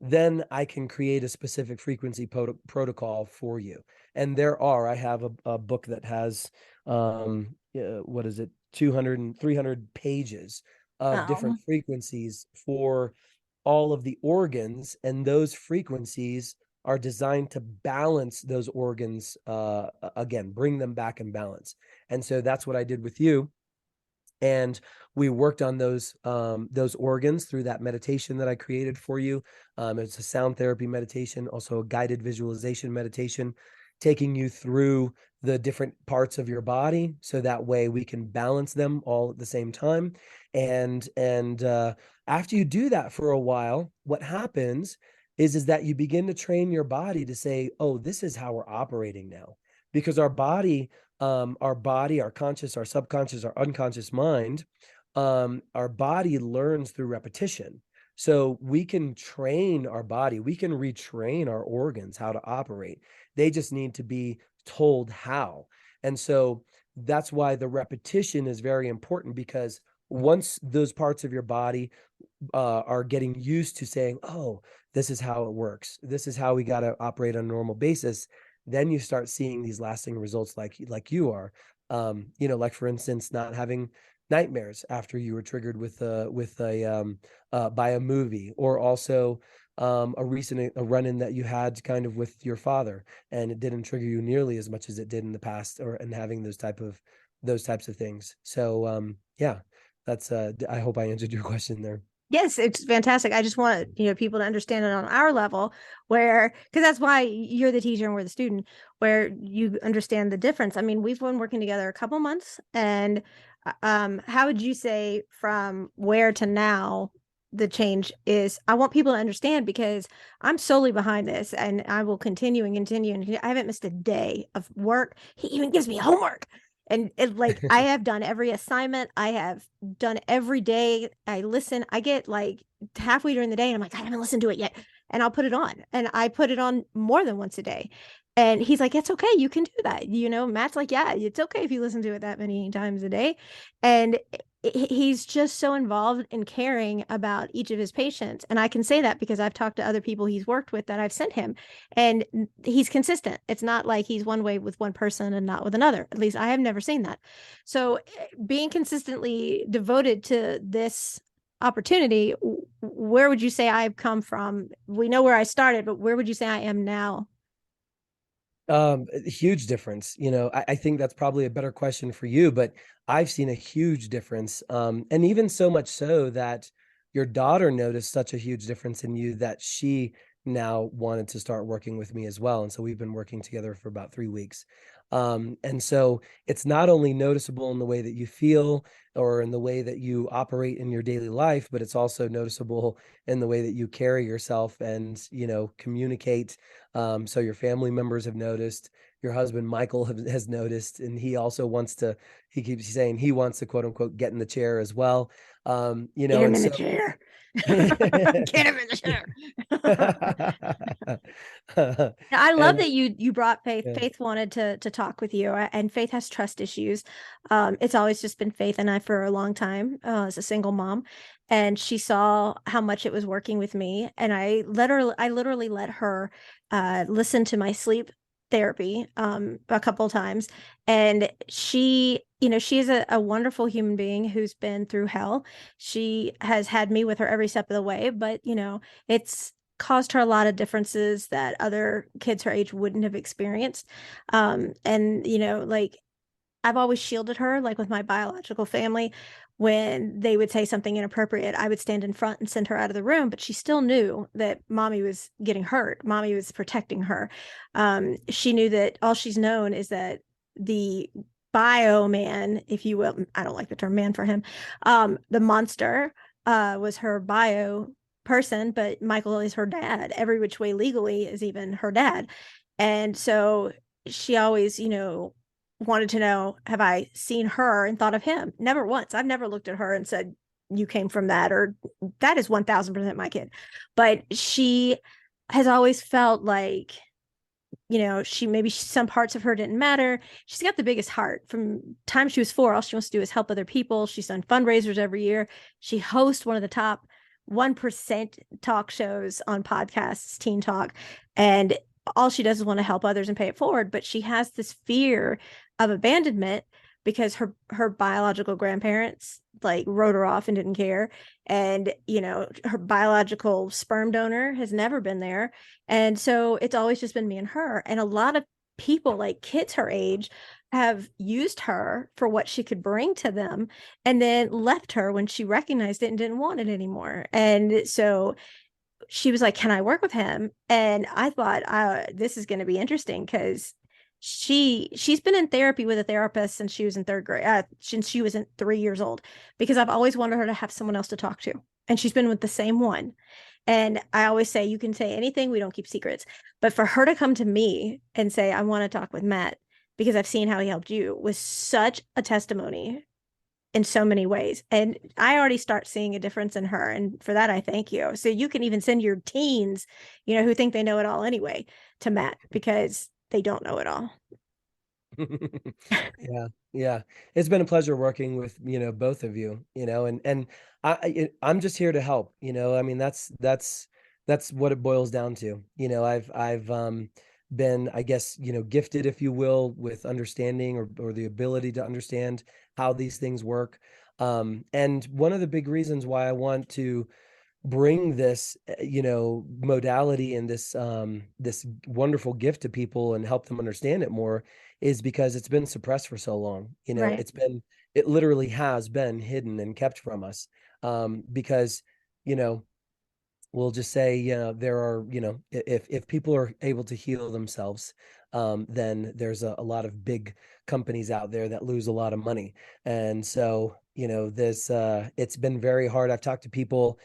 then I can create a specific frequency protocol for you. And I have a book that has, what is it, 200 and 300 pages of different Oh, frequencies for all of the organs. And those frequencies are designed to balance those organs, again, bring them back in balance. And so that's what I did with you, and we worked on those organs through that meditation that I created for you. It's a sound therapy meditation, also a guided visualization meditation, taking you through the different parts of your body so that way we can balance them all at the same time. And after you do that for a while, what happens is that you begin to train your body to say, oh, this is how we're operating now, because our body, our conscious, our subconscious, our unconscious mind, our body learns through repetition. So we can train our body, we can retrain our organs how to operate. They just need to be told how. And so that's why the repetition is very important, because once those parts of your body are getting used to saying, oh, this is how it works, this is how we got to operate on a normal basis, then you start seeing these lasting results like you are. Like for instance, not having nightmares after you were triggered with a by a movie, or also a recent a run-in that you had kind of with your father, and it didn't trigger you nearly as much as it did in the past, or and having those types of things. So yeah, that's I hope I answered your question there. Yes, it's fantastic. I just want, people to understand it on our level where, because that's why you're the teacher and we're the student, where you understand the difference. I mean, we've been working together a couple months, and how would you say from where to now the change is? I want people to understand because I'm solely behind this and I will continue and continue. And I haven't missed a day of work. He even gives me homework. And like I have done every assignment, I have done every day. I listen. I get like halfway during the day, and I'm like, I haven't listened to it yet, and I'll put it on, and I put it on more than once a day. And he's like, it's okay, you can do that. Matt's like, yeah, it's okay if you listen to it that many times a day. And he's just so involved in caring about each of his patients. And I can say that because I've talked to other people he's worked with that I've sent him, and he's consistent. It's not like he's one way with one person and not with another. At least I have never seen that. So being consistently devoted to this opportunity, where would you say I've come from? We know where I started, but where would you say I am now? Huge difference. I think that's probably a better question for you, but I've seen a huge difference. And even so much so that your daughter noticed such a huge difference in you that she now wanted to start working with me as well. And so we've been working together for about 3 weeks. And so it's not only noticeable in the way that you feel or in the way that you operate in your daily life, but it's also noticeable in the way that you carry yourself and, communicate. So your family members have noticed, your husband Michael has noticed, and he keeps saying he wants to quote unquote get in the chair as well. Get him And in the so chair. Get him in the chair. I love and that you brought Faith. yeah. Faith wanted to talk with you, and Faith has trust issues. It's always just been Faith and I for a long time as a single mom, and she saw how much it was working with me, and I literally let her listen to my sleep therapy a couple times, and she is a wonderful human being who's been through hell. She has had me with her every step of the way, but it's caused her a lot of differences that other kids her age wouldn't have experienced. And like I've always shielded her, like with my biological family. When they would say something inappropriate, I would stand in front and send her out of the room, but she still knew that mommy was getting hurt. Mommy was protecting her. She knew that all she's known is that the bio man, if you will, I don't like the term man for him, the monster was her bio person, but Michael is her dad. Every which way legally is even her dad. And so she always, wanted to know, have I seen her and thought of him? Never once. I've never looked at her and said, you came from that, or that is 1000% my kid. But she has always felt like, some parts of her didn't matter. She's got the biggest heart. From time she was 4, all she wants to do is help other people. She's done fundraisers every year. She hosts one of the top 1% talk shows on podcasts, Teen Talk. And all she does is want to help others and pay it forward. But she has this fear of abandonment because her biological grandparents like wrote her off and didn't care. And, her biological sperm donor has never been there. And so it's always just been me and her. And a lot of people, like kids her age, have used her for what she could bring to them and then left her when she recognized it and didn't want it anymore. And so she was like, can I work with him? And I thought, this is going to be interesting because she's been in therapy with a therapist since she was in third grade, since she was in 3 years old, because I've always wanted her to have someone else to talk to. And she's been with the same one. And I always say, you can say anything, we don't keep secrets. But for her to come to me and say, I want to talk with Matt because I've seen how he helped you, was such a testimony in so many ways. And I already start seeing a difference in her. And for that, I thank you. So you can even send your teens, who think they know it all anyway, to Matt because they don't know it all. Yeah, yeah. It's been a pleasure working with, both of you, and I'm just here to help, I mean, that's what it boils down to. I've been, I guess, gifted, if you will, with understanding or the ability to understand how these things work. And one of the big reasons why I want to bring this modality and this wonderful gift to people and help them understand it more is because it's been suppressed for so long. Right. It literally has been hidden and kept from us, because you know we'll just say, there are, if people are able to heal themselves, then there's a lot of big companies out there that lose a lot of money. And so, this, it's been very hard. I've talked to people,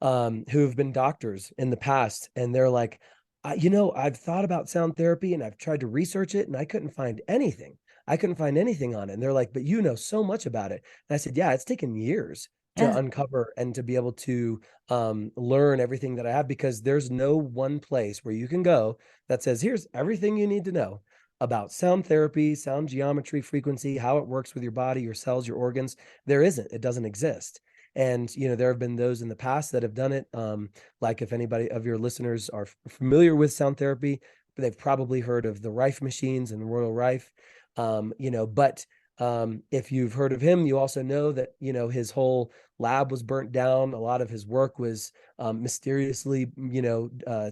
who have been doctors in the past, and they're like, I've thought about sound therapy and I've tried to research it and I couldn't find anything. I couldn't find anything on it. And they're like, but you know so much about it. And I said, yeah, it's taken years to Yeah. uncover and to be able to learn everything that I have, because there's no one place where you can go that says, here's everything you need to know about sound therapy, sound geometry, frequency, how it works with your body, your cells, your organs. There isn't, it doesn't exist. And, there have been those in the past that have done it. Like if anybody of your listeners are familiar with sound therapy, they've probably heard of the Rife machines and Royal Rife. But if you've heard of him, you also know that, his whole lab was burnt down. A lot of his work was mysteriously,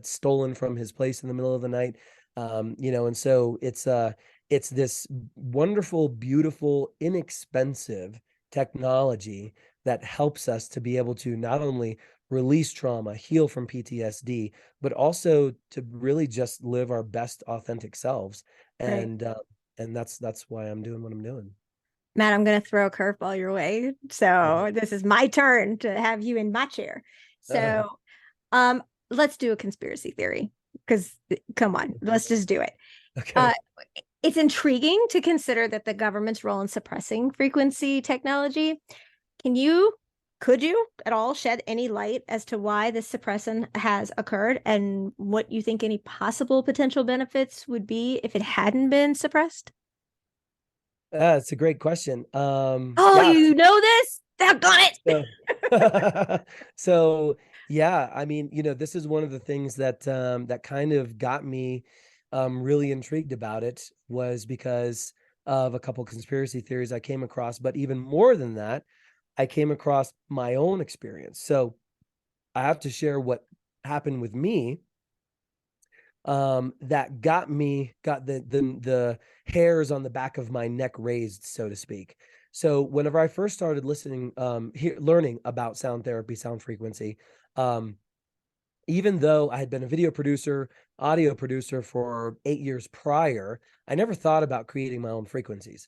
stolen from his place in the middle of the night. And so it's this wonderful, beautiful, inexpensive technology that helps us to be able to not only release trauma, heal from PTSD, but also to really just live our best authentic selves. Right. And that's why I'm doing what I'm doing. Matt, I'm going to throw a curveball your way. Okay. So this is my turn to have you in my chair. Uh, So um, let's do a conspiracy theory because come on, let's just do it. Uh, okay. it's intriguing to consider that the government's role in suppressing frequency technology. Can you, could you at all shed any light as to why this suppression has occurred and what you think any possible potential benefits would be if it hadn't been suppressed? It's a great question. Oh, Yeah. you know this? Doggone it. So, so yeah, I mean, this is one of the things that kind of got me really intrigued about it, was because of a couple conspiracy theories I came across, but even more than that, I came across my own experience. So I have to share what happened with me, that got the hairs on the back of my neck raised, so to speak. So whenever I first started listening, learning about sound therapy, sound frequency, um, even though I had been a video producer, audio producer for 8 years prior, I never thought about creating my own frequencies.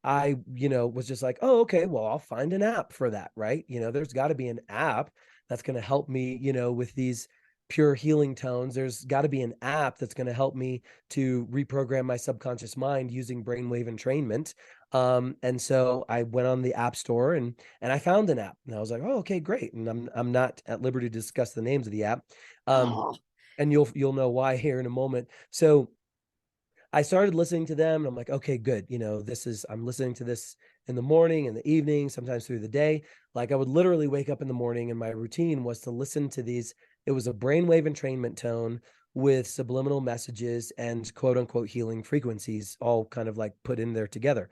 I, was just like, oh, okay, well, I'll find an app for that, right? There's got to be an app that's going to help me, with these pure healing tones. There's got to be an app that's going to help me to reprogram my subconscious mind using brainwave entrainment. And so I went on the app store and I found an app and I was like, oh, okay, great. And I'm not at liberty to discuss the names of the app. Um, Oh, and you'll know why here in a moment. So I started listening to them and I'm like, okay, good. I'm listening to this in the morning, in the evening, sometimes through the day. Like I would literally wake up in the morning and my routine was to listen to these. It was a brainwave entrainment tone with subliminal messages and quote unquote healing frequencies all kind of like put in there together.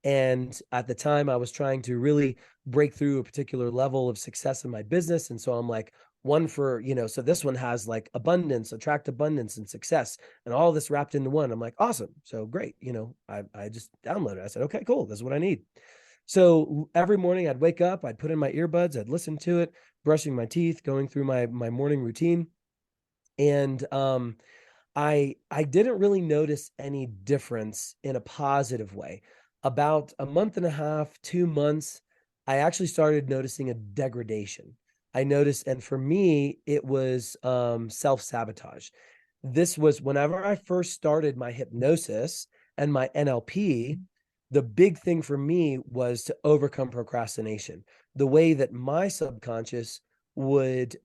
And at the time, I was trying to really break through a particular level of success in my business. And so I'm like, one for, so this one has like abundance, attract abundance and success and all this wrapped into one. I'm like, awesome. So great. I just downloaded it. I said, okay, cool. This is what I need. So every morning I'd wake up, I'd put in my earbuds, I'd listen to it, brushing my teeth, going through my morning routine. And I didn't really notice any difference in a positive way. About a month and a half, 2 months, I actually started noticing a degradation. I noticed, and for me, it was self-sabotage. This was whenever I first started my hypnosis and my NLP, the big thing for me was to overcome procrastination. The way that my subconscious would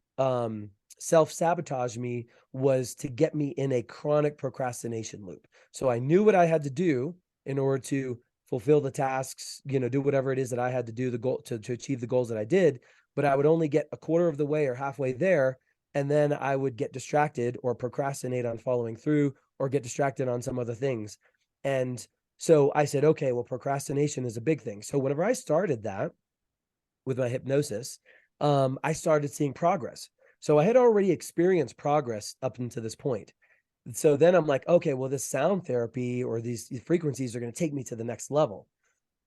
self-sabotage me was to get me in a chronic procrastination loop. So I knew what I had to do in order to fulfill the tasks, do whatever it is that I had to do, the goal to achieve the goals that I did, but I would only get a quarter of the way or halfway there. And then I would get distracted or procrastinate on following through or get distracted on some other things. And so I said, okay, well, procrastination is a big thing. So whenever I started that with my hypnosis, I started seeing progress. So I had already experienced progress up until this point. So then I'm like, okay, well, this sound therapy or these frequencies are going to take me to the next level.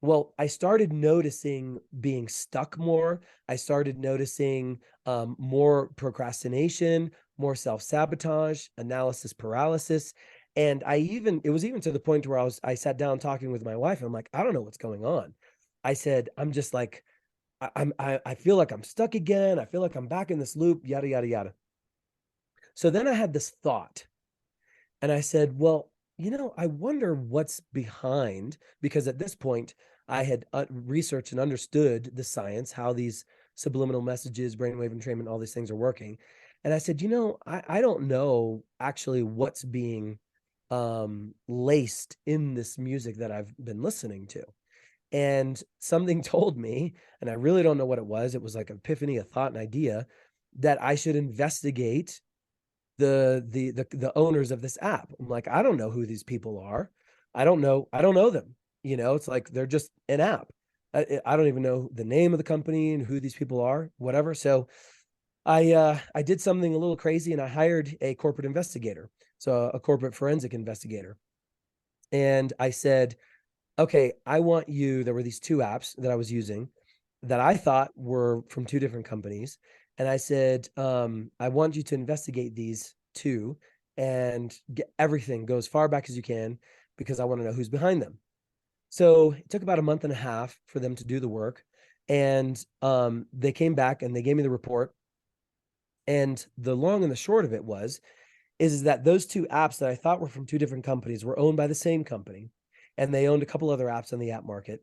Well, I started noticing being stuck more. I started noticing more procrastination, more self-sabotage, analysis paralysis. And it was even to the point where I sat down talking with my wife. And I'm like, I don't know what's going on. I said, I'm just like, I feel like I'm stuck again. I feel like I'm back in this loop, yada, yada, yada. So then I had this thought and I said, well, I wonder what's behind, because at this point I had researched and understood the science, how these subliminal messages, brainwave entrainment, all these things are working. And I said, I don't know actually what's being laced in this music that I've been listening to. And something told me, and I really don't know what it was. It was like an epiphany, a thought, an idea that I should investigate the owners of this app. I'm like, I don't know who these people are. I don't know them. It's like they're just an app. I don't even know the name of the company and who these people are, whatever. So I did something a little crazy and I hired a corporate investigator, so a corporate forensic investigator. And I said, okay, I want you. There were these two apps that I was using that I thought were from two different companies. And I said, I want you to investigate these two and get everything, go as far back as you can, because I want to know who's behind them. So it took about a month and a half for them to do the work. And they came back and they gave me the report. And the long and the short of it is that those two apps that I thought were from two different companies were owned by the same company. And they owned a couple other apps on the app market.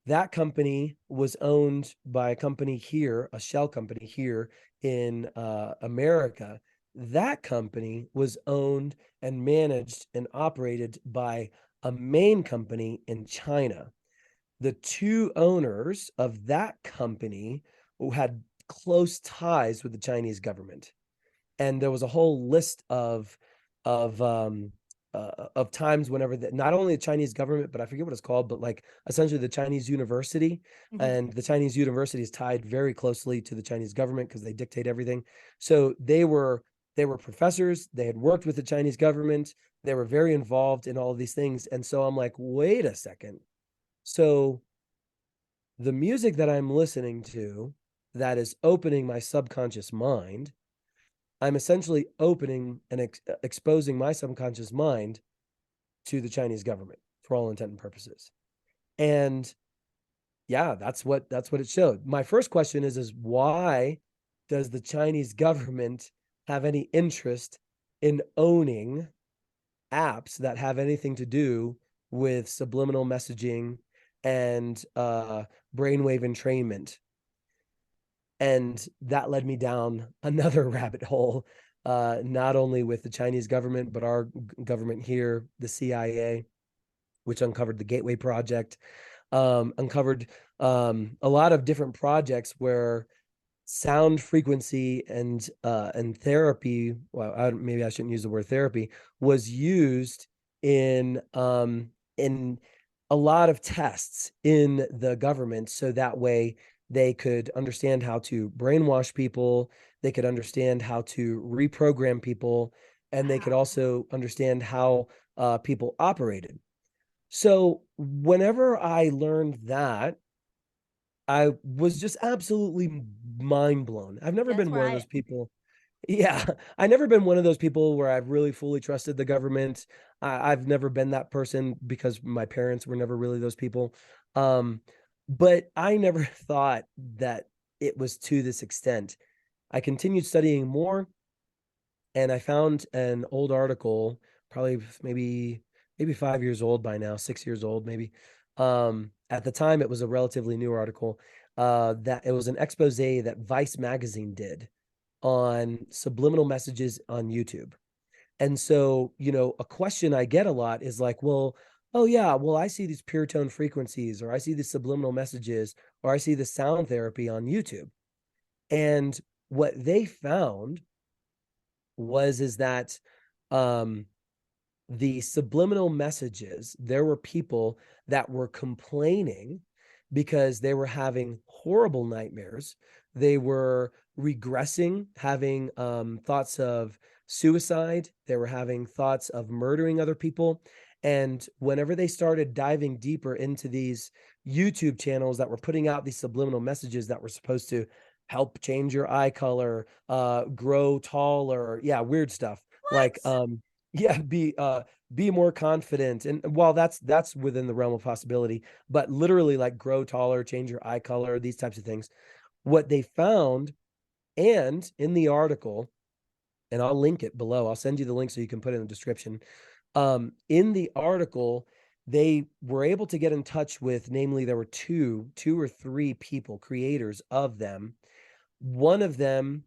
That company was owned by a company here, a shell company here in America. That company was owned and managed and operated by a main company in China. The two owners of that company who had close ties with the Chinese government. And there was a whole list of of times whenever not only the Chinese government, but I forget what it's called, but like essentially the Chinese university, Mhm. and the Chinese university is tied very closely to the Chinese government because they dictate everything. So they were professors. They had worked with the Chinese government. They were very involved in all of these things. And so I'm like, wait a second. So the music that I'm listening to that is opening my subconscious mind, I'm essentially opening and exposing my subconscious mind to the Chinese government for all intent and purposes. And yeah, that's what it showed. My first question is why does the Chinese government have any interest in owning apps that have anything to do with subliminal messaging and brainwave entrainment? And that led me down another rabbit hole, not only with the Chinese government, but our government here, the CIA, which uncovered the Gateway Project, uncovered a lot of different projects where sound frequency and therapy. Well, maybe I shouldn't use the word therapy. Was used in a lot of tests in the government, so that way they could understand how to brainwash people. They could understand how to reprogram people, and they could Wow. also understand how people operated. So whenever I learned that, I was just absolutely mind blown. I've never That's been where one of I those people. Yeah, I've never been one of those people where I've really fully trusted the government. I've never been that person because my parents were never really those people. Um, but I never thought that it was to this extent. I continued studying more, and I found an old article, probably maybe 5 years old by now, 6 years old maybe. At the time, it was a relatively new article. That it was an expose that Vice magazine did, on subliminal messages on YouTube. And so, a question I get a lot is like, well, oh yeah, well, I see these pure tone frequencies, or I see these subliminal messages, or I see the sound therapy on YouTube. And what they found was is that um the subliminal messages, there were people that were complaining because they were having horrible nightmares. They were regressing, having thoughts of suicide. They were having thoughts of murdering other people. And whenever they started diving deeper into these YouTube channels that were putting out these subliminal messages that were supposed to help change your eye color, grow taller, yeah, weird stuff What? like yeah, be more confident. And while that's within the realm of possibility, but literally like grow taller, change your eye color, these types of things. What they found, and in the article, and I'll link it below. I'll send you the link so you can put it in the description. In the article, they were able to get in touch with, namely, there were two or three people, creators of them. One of them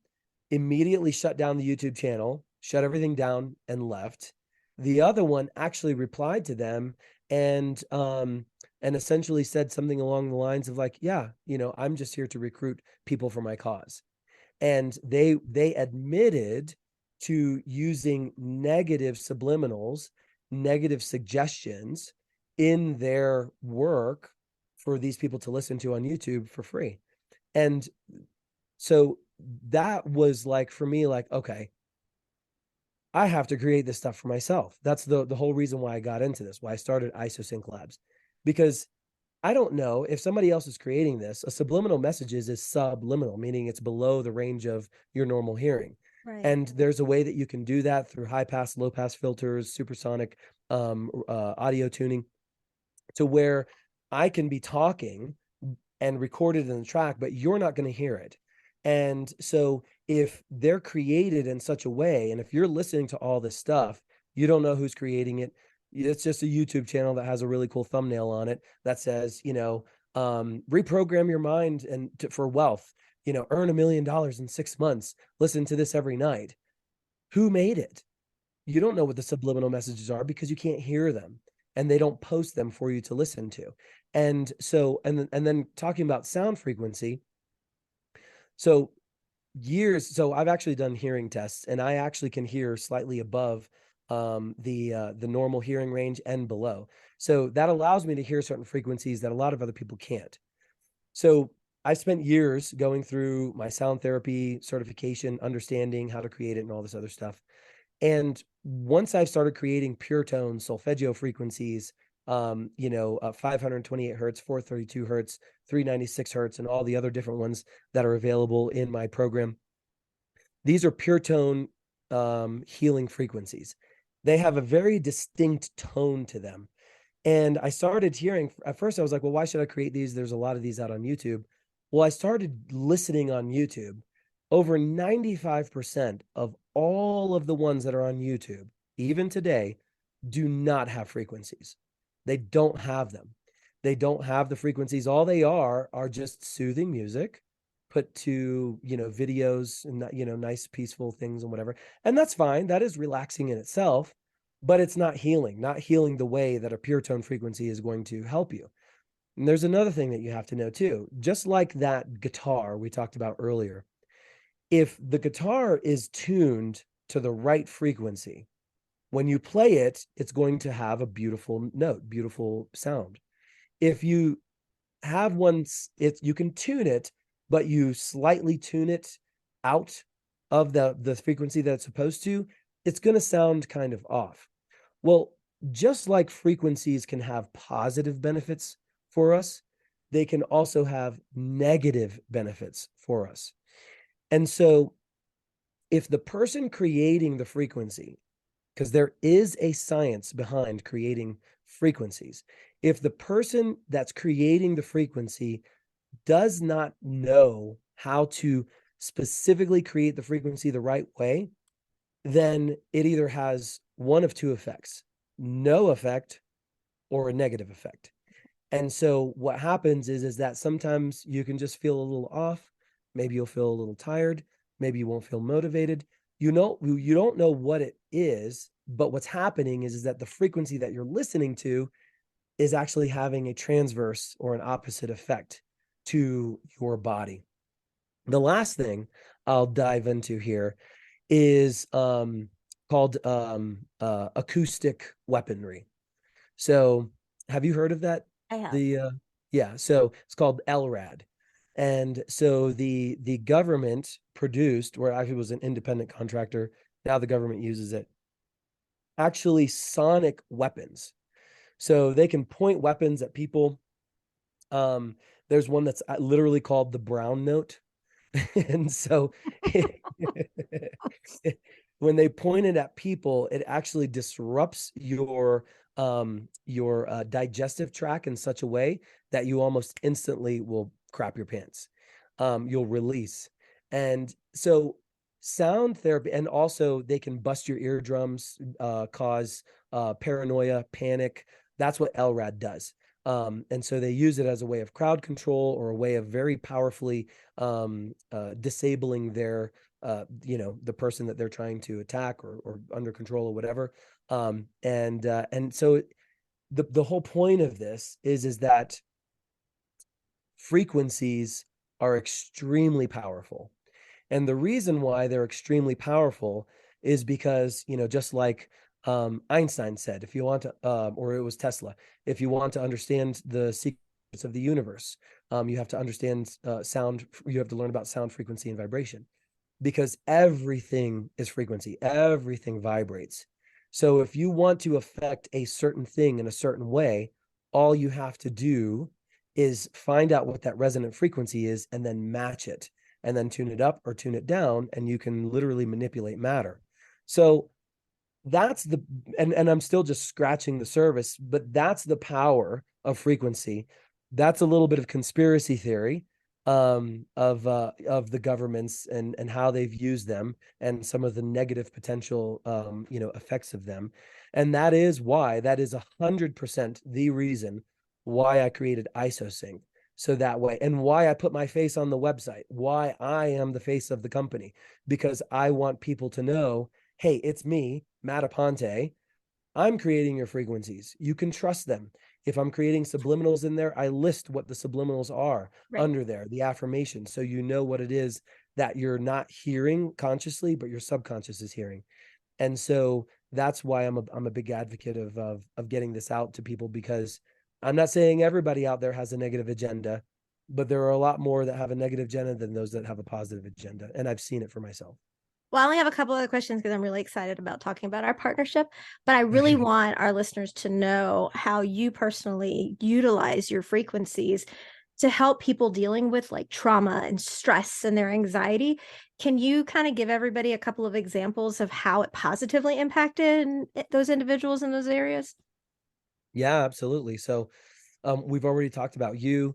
immediately shut down the YouTube channel, shut everything down, and left. The other one actually replied to them and essentially said something along the lines of like, yeah, I'm just here to recruit people for my cause. And they admitted to using negative subliminals, negative suggestions in their work for these people to listen to on YouTube for free. And so that was like for me, like, okay, I have to create this stuff for myself. That's the whole reason why I got into this, why I started IsoSync Labs. Because I don't know if somebody else is creating this. A subliminal messages is subliminal, meaning it's below the range of your normal hearing. Right. And there's a way that you can do that through high pass, low pass filters, supersonic audio tuning, to where I can be talking and recorded in the track, but you're not going to hear it. And so if they're created in such a way, and if you're listening to all this stuff, you don't know who's creating it. It's just a YouTube channel that has a really cool thumbnail on it that says, reprogram your mind for wealth, earn $1 million in 6 months. Listen to this every night. Who made it? You don't know what the subliminal messages are because you can't hear them and they don't post them for you to listen to. And so, and then talking about sound frequency. So so I've actually done hearing tests and I actually can hear slightly above the normal hearing range and below. So that allows me to hear certain frequencies that a lot of other people can't. So I spent years going through my sound therapy certification, understanding how to create it and all this other stuff. And once I started creating pure tone solfeggio frequencies, 528 hertz, 432 hertz, 396 hertz, and all the other different ones that are available in my program, these are pure tone healing frequencies. They have a very distinct tone to them. And I started hearing, at first I was like, well, why should I create these? There's a lot of these out on YouTube. Well, I started listening on YouTube. Over 95% of all of the ones that are on YouTube, even today, do not have frequencies. They don't have them. They don't have the frequencies. All they are just soothing music put to, videos and, nice, peaceful things and whatever. And that's fine. That is relaxing in itself, but it's not healing the way that a pure tone frequency is going to help you. And there's another thing that you have to know too. Just like that guitar we talked about earlier, if the guitar is tuned to the right frequency, when you play it, it's going to have a beautiful note, beautiful sound. If you have one, you can tune it, but you slightly tune it out of the frequency that it's supposed to, it's going to sound kind of off. Well, just like frequencies can have positive benefits for us, they can also have negative benefits for us. And so if the person creating the frequency, because there is a science behind creating frequencies, if the person that's creating the frequency does not know how to specifically create the frequency the right way, then it either has one of two effects: no effect or a negative effect. And so what happens is that sometimes you can just feel a little off. Maybe you'll feel a little tired. Maybe you won't feel motivated. You don't know what it is, but what's happening is that the frequency that you're listening to is actually having a transverse or an opposite effect to your body. The last thing I'll dive into here is called acoustic weaponry. So, have you heard of that? I have. The Yeah, so it's called LRAD. And so the government produced, or actually was an independent contractor, now the government uses it, actually sonic weapons. So they can point weapons at people. Um, there's one that's literally called the brown note. And so when they point it at people, it actually disrupts your digestive tract in such a way that you almost instantly will crap your pants. You'll release. And so sound therapy, and also they can bust your eardrums, cause paranoia, panic. That's what LRAD does. And so they use it as a way of crowd control, or a way of very powerfully disabling their the person that they're trying to attack, or under control, or whatever. And so the whole point of this is that frequencies are extremely powerful. And the reason why they're extremely powerful is because, just like Einstein said, if you want to, or it was Tesla, if you want to understand the secrets of the universe, you have to understand sound. You have to learn about sound, frequency, and vibration, because everything is frequency, everything vibrates. So if you want to affect a certain thing in a certain way, all you have to do is find out what that resonant frequency is, and then match it, and then tune it up or tune it down, and you can literally manipulate matter. So that's the and I'm still just scratching the surface, but that's the power of frequency. That's a little bit of conspiracy theory of the governments, and how they've used them, and some of the negative potential effects of them. And that is 100% the reason why I created ISOSync. So that way, and why I put my face on the website, why I am the face of the company, because I want people to know, hey, it's me, Matt Aponte. I'm creating your frequencies. You can trust them. If I'm creating subliminals in there, I list what the subliminals are Right. under there, the affirmation, so you know what it is that you're not hearing consciously, but your subconscious is hearing. And so that's why I'm a big advocate of getting this out to people, because I'm not saying everybody out there has a negative agenda, but there are a lot more that have a negative agenda than those that have a positive agenda. And I've seen it for myself. Well, I only have a couple other questions because I'm really excited about talking about our partnership, but I really Okay. want our listeners to know how you personally utilize your frequencies to help people dealing with like trauma and stress and their anxiety. Can you kind of give everybody a couple of examples of how it positively impacted those individuals in those areas? Yeah, absolutely. So we've already talked about you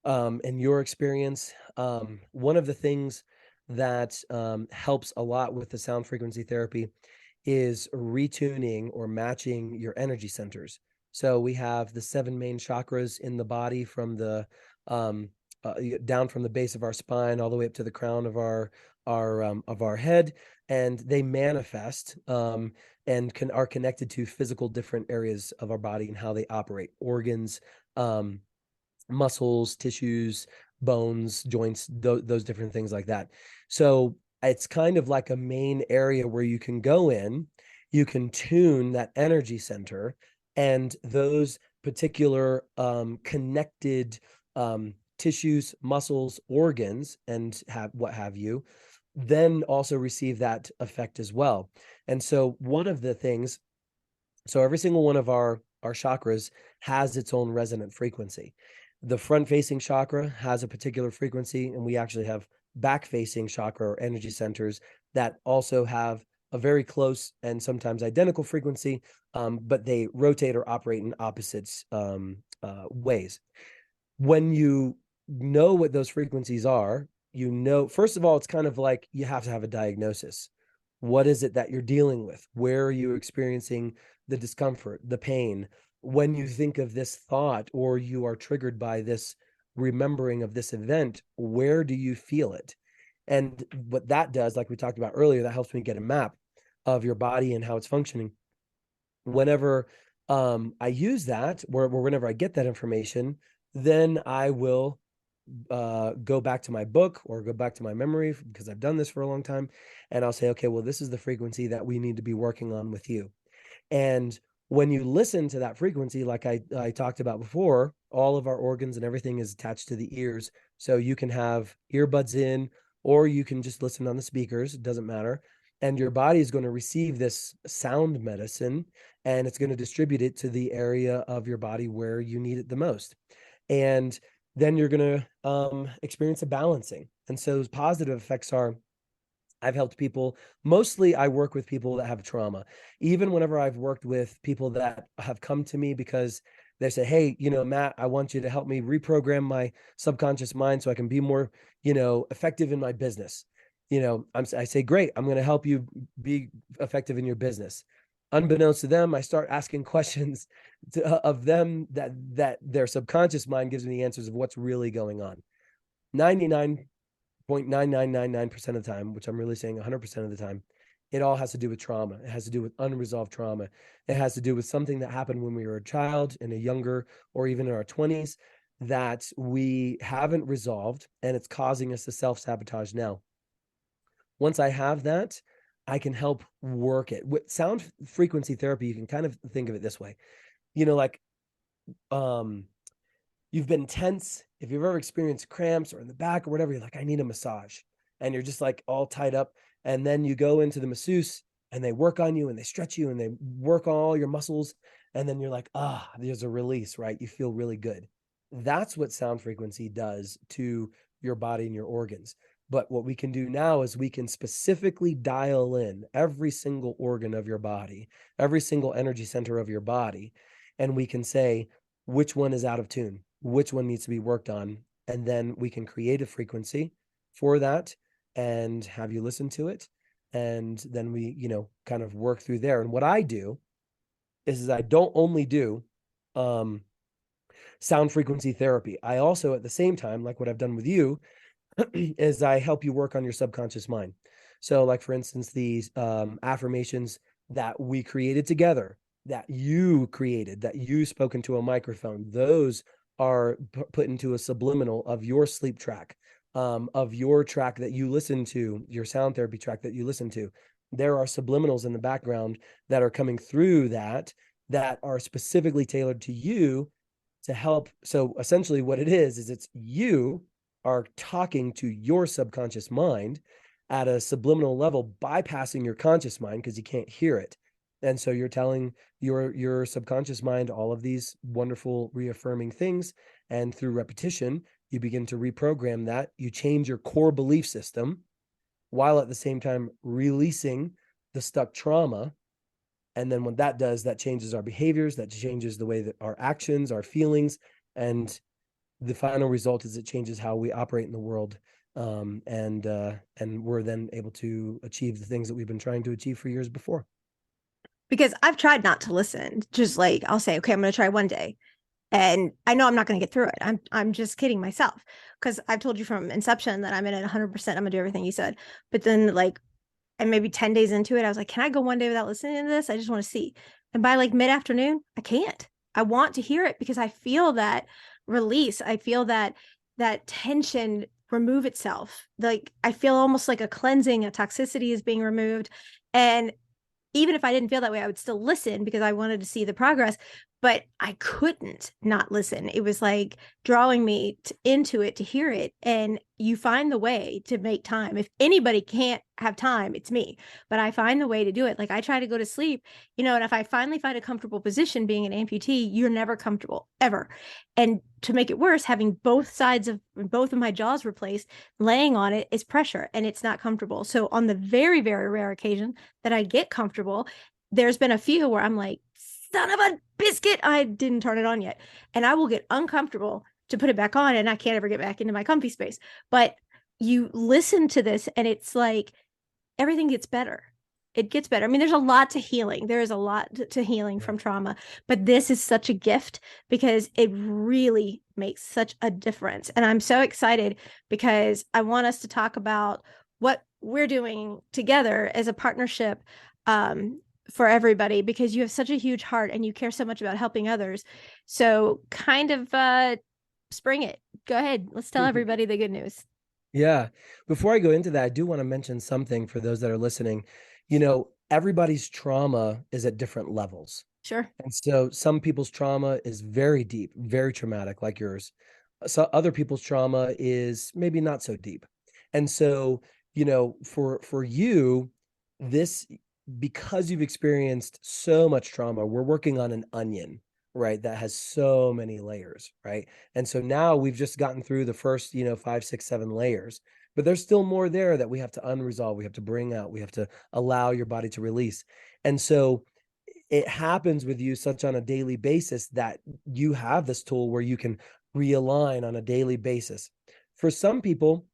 and your experience. One of the things that helps a lot with the sound frequency therapy is retuning or matching your energy centers. So we have the seven main chakras in the body, from the um, down from the base of our spine all the way up to the crown of our head, and they manifest and are connected to physical different areas of our body and how they operate, organs, um, muscles, tissues, bones, joints, those different things like that. So it's kind of like a main area where you can go in, you can tune that energy center, and those particular connected tissues, muscles, organs, and have what have you, then also receive that effect as well. And so one of the things, so every single one of our chakras has its own resonant frequency. The front facing chakra has a particular frequency, and we actually have back facing chakra or energy centers that also have a very close and sometimes identical frequency, but they rotate or operate in opposites ways. When you know what those frequencies are, first of all, it's kind of like you have to have a diagnosis. What is it that you're dealing with? Where are you experiencing the discomfort, the pain? When you think of this thought, or you are triggered by this remembering of this event, where do you feel it? And what that does, like we talked about earlier, that helps me get a map of your body and how it's functioning. Whenever I use that, whenever I get that information, then I will go back to my book or go back to my memory, because I've done this for a long time. And I'll say, okay, well, this is the frequency that we need to be working on with you. And when you listen to that frequency, like I talked about before, all of our organs and everything is attached to the ears. So you can have earbuds in, or you can just listen on the speakers. It doesn't matter. And your body is going to receive this sound medicine, and it's going to distribute it to the area of your body where you need it the most. And then you're going to experience a balancing. And so those positive effects are, I've helped people. Mostly I work with people that have trauma. Even whenever I've worked with people that have come to me because they say, hey, Matt, I want you to help me reprogram my subconscious mind so I can be more, effective in my business. I say, great, I'm going to help you be effective in your business. Unbeknownst to them, I start asking questions of them that their subconscious mind gives me the answers of what's really going on. 99.9999% of the time, which I'm really saying 100% of the time, it all has to do with trauma. It has to do with unresolved trauma. It has to do with something that happened when we were a child, in a younger, or even in our 20s, that we haven't resolved, and it's causing us to self-sabotage now. Once I have that, I can help work it. With sound frequency therapy, you can kind of think of it this way. Like you've been tense, if you've ever experienced cramps or in the back or whatever, you're like, I need a massage. And you're just like all tied up. And then you go into the masseuse and they work on you and they stretch you and they work on all your muscles. And then you're like, there's a release, right? You feel really good. That's what sound frequency does to your body and your organs. But what we can do now is we can specifically dial in every single organ of your body, every single energy center of your body. And we can say which one is out of tune, which one needs to be worked on. And then we can create a frequency for that and have you listen to it. And then we, kind of work through there. And what I do is I don't only do sound frequency therapy. I also, at the same time, like what I've done with you, is I help you work on your subconscious mind. So like, for instance, these affirmations that we created together, that you created, that you spoke into a microphone, those are put into a subliminal of your sleep track, of your track that you listen to, your sound therapy track that you listen to. There are subliminals in the background that are coming through that are specifically tailored to you to help. So essentially what it is it's you are talking to your subconscious mind at a subliminal level, bypassing your conscious mind because you can't hear it. And so you're telling your subconscious mind all of these wonderful reaffirming things. And through repetition, you begin to reprogram that. You change your core belief system while at the same time releasing the stuck trauma. And then what that does, that changes our behaviors, that changes the way that our actions, our feelings, and the final result is it changes how we operate in the world. And we're then able to achieve the things that we've been trying to achieve for years before. Because I've tried not to listen. Just like I'll say, okay, I'm going to try one day, and I know I'm not going to get through it. I'm just kidding myself, because I've told you from inception that I'm in it 100%. I'm going to do everything you said. But then, like, and maybe 10 days into it, I was like, can I go one day without listening to this? I just want to see. And by like mid-afternoon, I can't. I want to hear it because I feel that release. I feel that tension remove itself. Like I feel almost like a cleansing, a toxicity is being removed. And even if I didn't feel that way, I would still listen because I wanted to see the progress, but I couldn't not listen. It was like drawing me into it to hear it. And you find the way to make time. If anybody can't have time, it's me, but I find the way to do it. Like I try to go to sleep, and if I finally find a comfortable position being an amputee, you're never comfortable ever. And to make it worse, having both sides of both of my jaws replaced, laying on it is pressure and it's not comfortable. So on the very, very rare occasion that I get comfortable, there's been a few where I'm like, son of a biscuit, I didn't turn it on yet. And I will get uncomfortable to put it back on and I can't ever get back into my comfy space. But you listen to this and it's like everything gets better. it gets better. I mean, there's a lot to healing. There is a lot to healing Yeah. from trauma, but this is such a gift because it really makes such a difference. And I'm so excited because I want us to talk about what we're doing together as a partnership, for everybody, because you have such a huge heart and you care so much about helping others. So kind of spring it. Go ahead. Let's tell everybody the good news. Yeah. Before I go into that, I do want to mention something for those that are listening. Everybody's trauma is at different levels. Sure. And so some people's trauma is very deep, very traumatic, like yours. So other people's trauma is maybe not so deep. And so, for you, this because you've experienced so much trauma, we're working on an onion, right? That has so many layers, right? And so now we've just gotten through the first, 5, 6, 7 layers, but there's still more there that we have to unresolve. We have to bring out, we have to allow your body to release. And so it happens with you such on a daily basis that you have this tool where you can realign on a daily basis. For some people,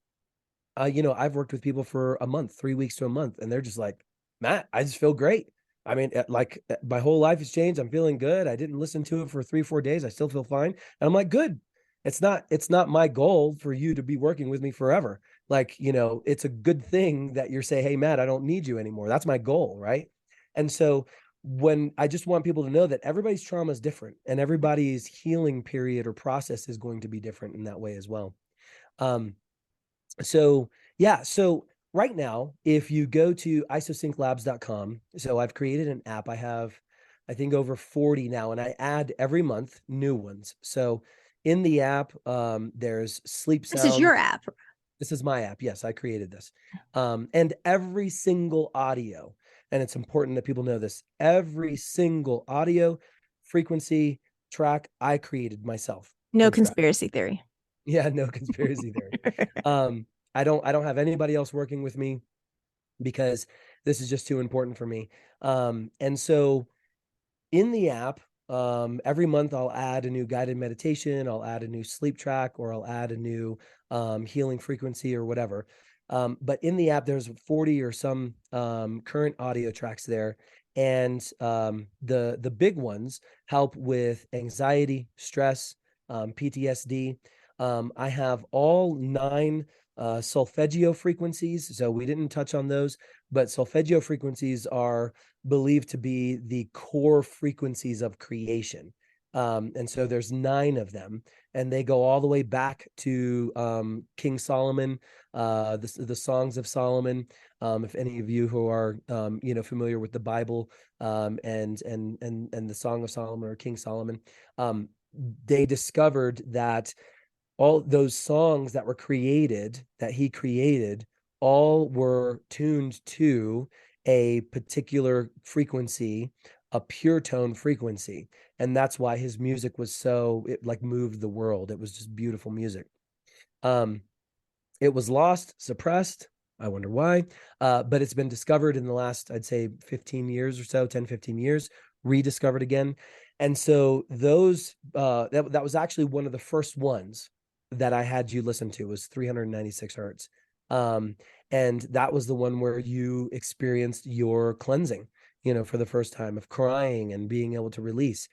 I've worked with people for a month, 3 weeks to a month, and they're just like, Matt, I just feel great. I mean, my whole life has changed. I'm feeling good. I didn't listen to it for 3, 4 days. I still feel fine. And I'm like, good. It's not my goal for you to be working with me forever. Like, it's a good thing that you're saying, hey, Matt, I don't need you anymore. That's my goal. Right. And so when I just want people to know that everybody's trauma is different and everybody's healing period or process is going to be different in that way as well. Um, so yeah, so right now, if you go to isosynclabs.com, so I've created an app. I have, I think, over 40 now, and I add every month new ones. So in the app, there's sleep This is your sounds. app. This is my app. Yes, I created this. And every single audio, and it's important that people know this, every single audio frequency track I created myself No from scratch. conspiracy theory. Yeah, no conspiracy theory. Um, I don't have anybody else working with me because this is just too important for me. And so in the app, every month I'll add a new guided meditation, I'll add a new sleep track, or I'll add a new healing frequency or whatever. But in the app, there's 40 or some current audio tracks there. And the big ones help with anxiety, stress, PTSD. I have all 9 solfeggio frequencies. So we didn't touch on those, but solfeggio frequencies are believed to be the core frequencies of creation. And so there's 9 of them, and they go all the way back to King Solomon, the Songs of Solomon. If any of you who are familiar with the Bible, and the Song of Solomon or King Solomon, they discovered that all those songs that were created, that he created, all were tuned to a particular frequency, a pure tone frequency. And that's why his music was so, it like moved the world. It was just beautiful music. Um, it was lost, suppressed. I wonder why. But it's been discovered in the last, I'd say 15 years or so, 10, 15 years, rediscovered again. And so those, that was actually one of the first ones that I had you listen to, was 396 hertz. Um, and that was the one where you experienced your cleansing, for the first time, of crying and being able to release.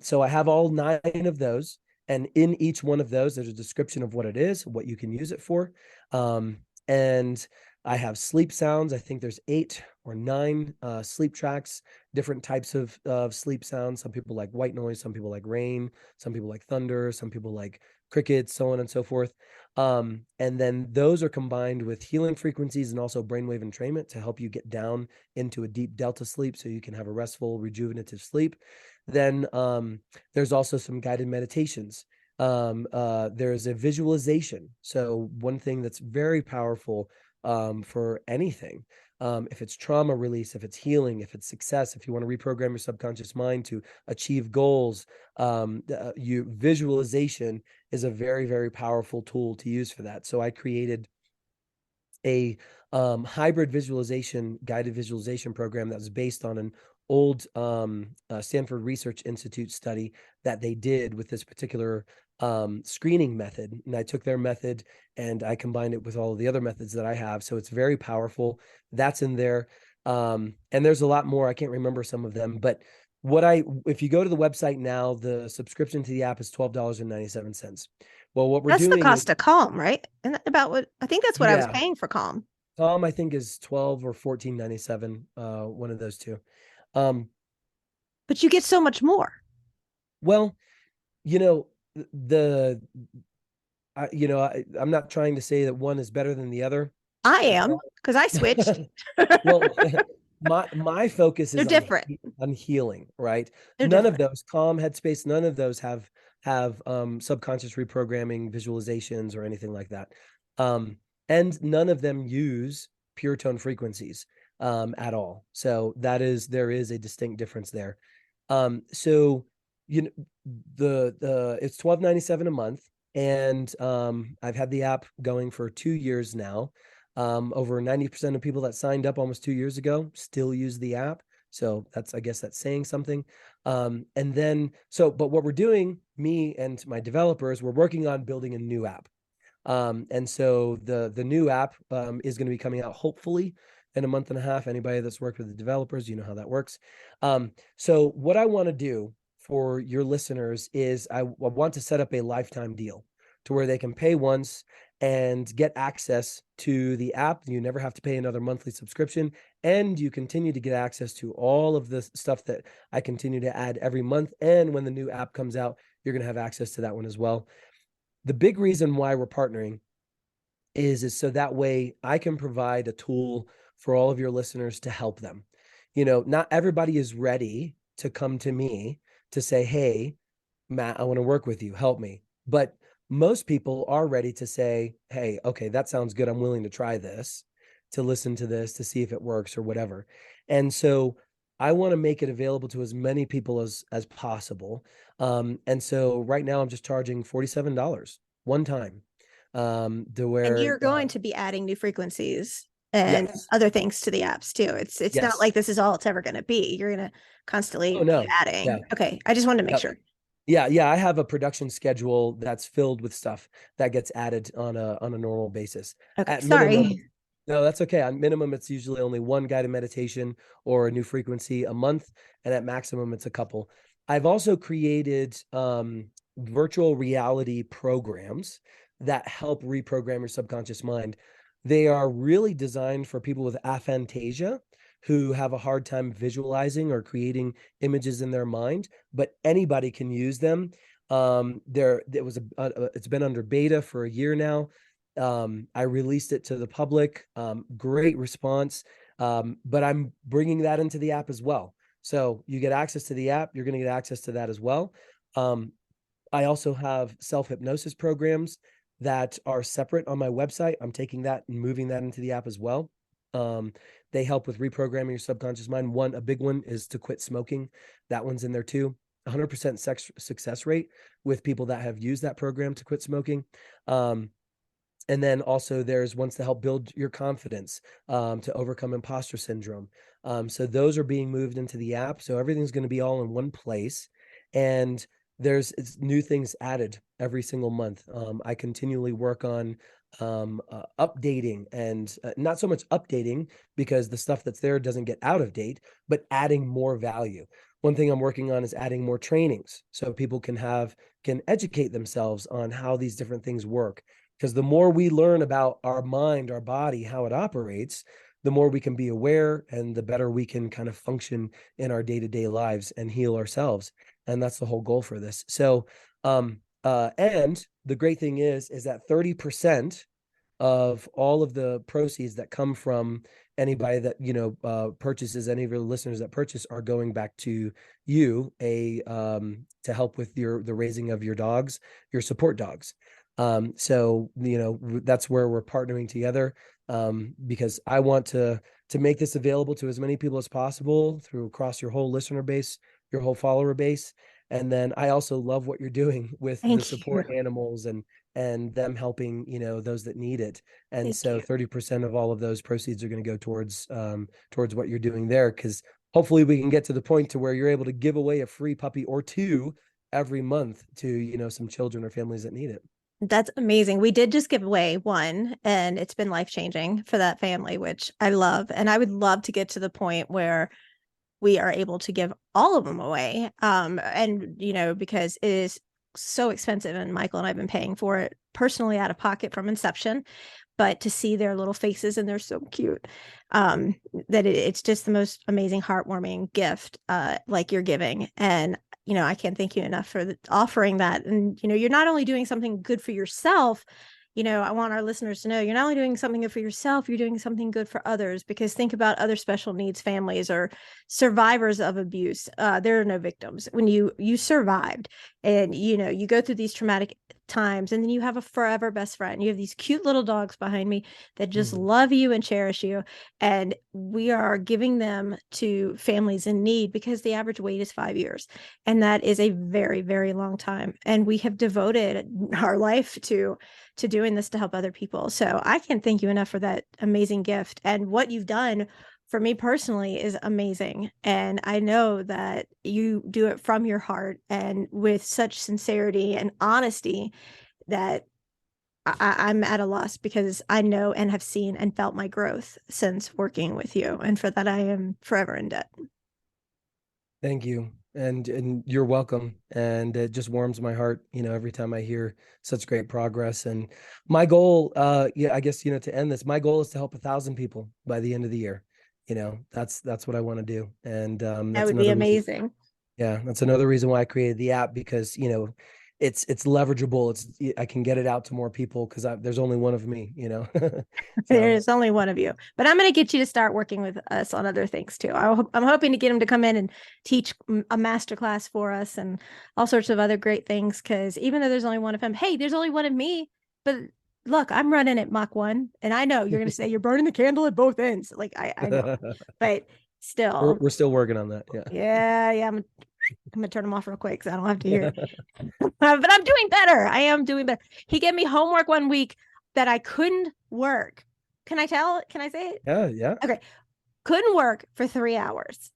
So I have all 9 of those. And in each one of those, there's a description of what it is, what you can use it for. And I have sleep sounds. I think there's 8 or 9 sleep tracks, different types of sleep sounds. Some people like white noise, some people like rain, some people like thunder, some people like crickets, so on and so forth. And then those are combined with healing frequencies and also brainwave entrainment to help you get down into a deep delta sleep so you can have a restful, rejuvenative sleep. Then there's also some guided meditations. There's a visualization. So one thing that's very powerful for anything, if it's trauma release, if it's healing, if it's success, if you want to reprogram your subconscious mind to achieve goals, you visualization is a very, very powerful tool to use for that. So I created a hybrid visualization, guided visualization program that was based on an old Stanford Research Institute study that they did with this particular screening method. And I took their method, and I combined it with all of the other methods that I have. So it's very powerful. That's in there. And there's a lot more. I can't remember some of them, but if you go to the website now, the subscription to the app is $12.97. Well, what we're That's the doing is, cost of Calm, right? And that about what I think that's what I was yeah, paying for Calm. Tom, I think is 12 or 14.97, one of those two. Um, But you get so much more. well, you know, the I'm not trying to say that one is better than the other. I am because I switched. Well, my focus They're is on different. on healing, right? They're None of different. those Calm, Headspace, none of those have subconscious reprogramming, visualizations, or anything like that. Um, and none of them use pure tone frequencies at all. So there is a distinct difference there. So you know the it's 12.97 a month, and I've had the app going for 2 years now. Over 90% of people that signed up almost 2 years ago still use the app. So I guess that's saying something. But what we're doing, me and my developers, we're working on building a new app. And so the new app is going to be coming out hopefully in a month and a half. Anybody that's worked with the developers, you know how that works. So what I want to do for your listeners is I want to set up a lifetime deal to where they can pay once and get access to the app. You never have to pay another monthly subscription, and you continue to get access to all of the stuff that I continue to add every month. And when the new app comes out, you're going to have access to that one as well. The big reason why we're partnering is so that way I can provide a tool for all of your listeners to help them. Not everybody is ready to come to me to say, hey, Matt, I want to work with you, help me. But most people are ready to say, hey, okay, that sounds good, I'm willing to try this, to listen to this, to see if it works or whatever. And so I want to make it available to as many people as possible. And so right now I'm just charging $47 one time. To And where you're going to be adding new frequencies and Yes, other things to the apps too. It's not yes. like this is all it's ever going to be. You're going to constantly Oh be no. Yeah. adding. Okay, I just wanted to make Yep. sure. Yeah. I have a production schedule that's filled with stuff that gets added on a normal basis. Okay, At minimum, sorry. no, that's okay. At minimum, it's usually only one guided meditation or a new frequency a month, and at maximum, it's a couple. I've also created virtual reality programs that help reprogram your subconscious mind. They are really designed for people with aphantasia who have a hard time visualizing or creating images in their mind, but anybody can use them. It's been under beta for a year now. I released it to the public. Great response. But I'm bringing that into the app as well. So you get access to the app. You're going to get access to that as well. Um, I also have self-hypnosis programs that are separate on my website. I'm taking that and moving that into the app as well. Um, they help with reprogramming your subconscious mind. A big one is to quit smoking. That one's in there too. 100% success rate with people that have used that program to quit smoking. And then also there's ones to help build your confidence, to overcome imposter syndrome. So those are being moved into the app. So everything's going to be all in one place. And it's new things added every single month. I continually work on updating, and not so much updating because the stuff that's there doesn't get out of date, but adding more value. One thing I'm working on is adding more trainings so people can educate themselves on how these different things work, because the more we learn about our mind, our body, how it operates, the more we can be aware and the better we can kind of function in our day-to-day lives and heal ourselves. And that's the whole goal for this. So, and the great thing is that 30% of all of the proceeds that come from anybody that purchases, any of your listeners that purchase, are going back to you, to help with the raising of your dogs, your support dogs. So that's where we're partnering together, because I want to make this available to as many people as possible through across your whole listener base, your whole follower base. And then I also love what you're doing with the Thank you. support animals and them helping, those that need it. And Thank so you. 30% of all of those proceeds are going to go towards what you're doing there. Because hopefully we can get to the point to where you're able to give away a free puppy or two every month to, some children or families that need it. That's amazing. We did just give away one, and it's been life changing for that family, which I love. And I would love to get to the point where we are able to give all of them away. And because it is so expensive, and Michael and I've been paying for it personally out of pocket from inception, but to see their little faces and they're so cute, um, that it's just the most amazing, heartwarming gift, like you're giving. And I can't thank you enough for offering that. And you're not only doing something good for yourself. I want our listeners to know you're not only doing something good for yourself, you're doing something good for others, because think about other special needs families or survivors of abuse. There are no victims. When you survived, and you go through these traumatic times, and then you have a forever best friend. You have these cute little dogs behind me that just Mhm. love you and cherish you. And we are giving them to families in need, because the average wait is 5 years. And that is a very, very long time. And we have devoted our life to doing this to help other people. So I can't thank you enough for that amazing gift. And what you've done for me personally is amazing. And I know that you do it from your heart and with such sincerity and honesty that I'm at a loss, because I know and have seen and felt my growth since working with you. And for that, I am forever in debt. Thank you. And you're welcome. And it just warms my heart, every time I hear such great progress. And my goal, yeah, I guess, to end this, my goal is to help 1,000 people by the end of the year. That's what I want to do. And That that's would be another reason. amazing. Yeah, that's another reason why I created the app, because, it's leverageable. I can get it out to more people because there's only one of me. So There's only one of you, but I'm going to get you to start working with us on other things too. I'm hoping to get him to come in and teach a master class for us and all sorts of other great things. Because even though there's only one of him, hey, there's only one of me. But look, I'm running at Mach 1, and I know you're going to say you're burning the candle at both ends. Like I know, but we're still, we're still working on that. Yeah. yeah, yeah. I'm gonna turn him off real quick because I don't have to hear it. But I'm doing better. I am doing better. He gave me homework one week that I couldn't work. Can I tell? Can I say it? Yeah, yeah. Okay. Couldn't work for 3 hours.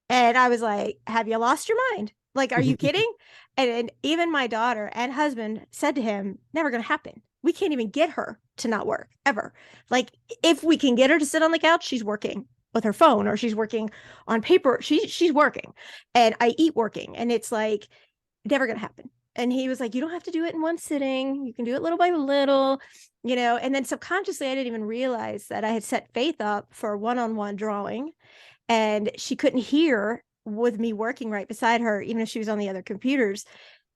And I was like, have you lost your mind? Like, are you kidding? And even my daughter and husband said to him, never going to happen. We can't even get her to not work ever. Like, if we can get her to sit on the couch, she's working with her phone, or she's working on paper. She's working, and I eat working. And it's like, never going to happen. And he was like, you don't have to do it in one sitting. You can do it little by little, And then subconsciously, I didn't even realize that I had set Faith up for one-on-one drawing, and she couldn't hear with me working right beside her, even if she was on the other computers.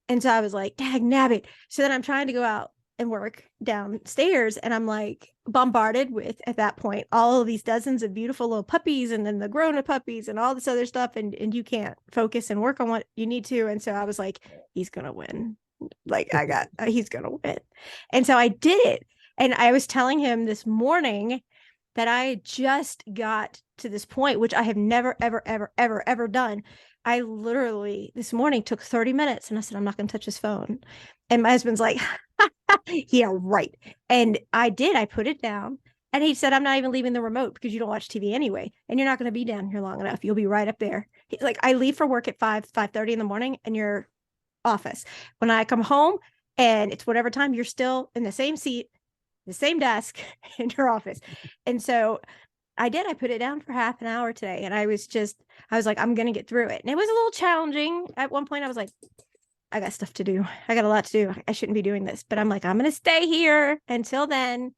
And so I was like, dag nabbit. So then I'm trying to go out and work downstairs, and I'm like bombarded with, at that point, all of these dozens of beautiful little puppies, and then the grown-up puppies and all this other stuff. And you can't focus and work on what you need to. And so I was like, he's gonna win. Like, he's gonna win. And so I did it. And I was telling him this morning that I just got to this point, which I have never, ever, ever, ever, ever done. I literally this morning took 30 minutes, and I said, I'm not going to touch his phone. And my husband's like, yeah, right. And I did. I put it down. And he said, I'm not even leaving the remote, because you don't watch TV anyway. And you're not going to be down here long enough. You'll be right up there. He's like, I leave for work at 5:30 in the morning, and your office. When I come home and it's whatever time, you're still in the same seat, the same desk in your office. And so I did. I put it down for half an hour today, and I was like, I'm going to get through it. And it was a little challenging. At one point, I was like, I got stuff to do. I got a lot to do. I shouldn't be doing this, but I'm like, I'm going to stay here until then.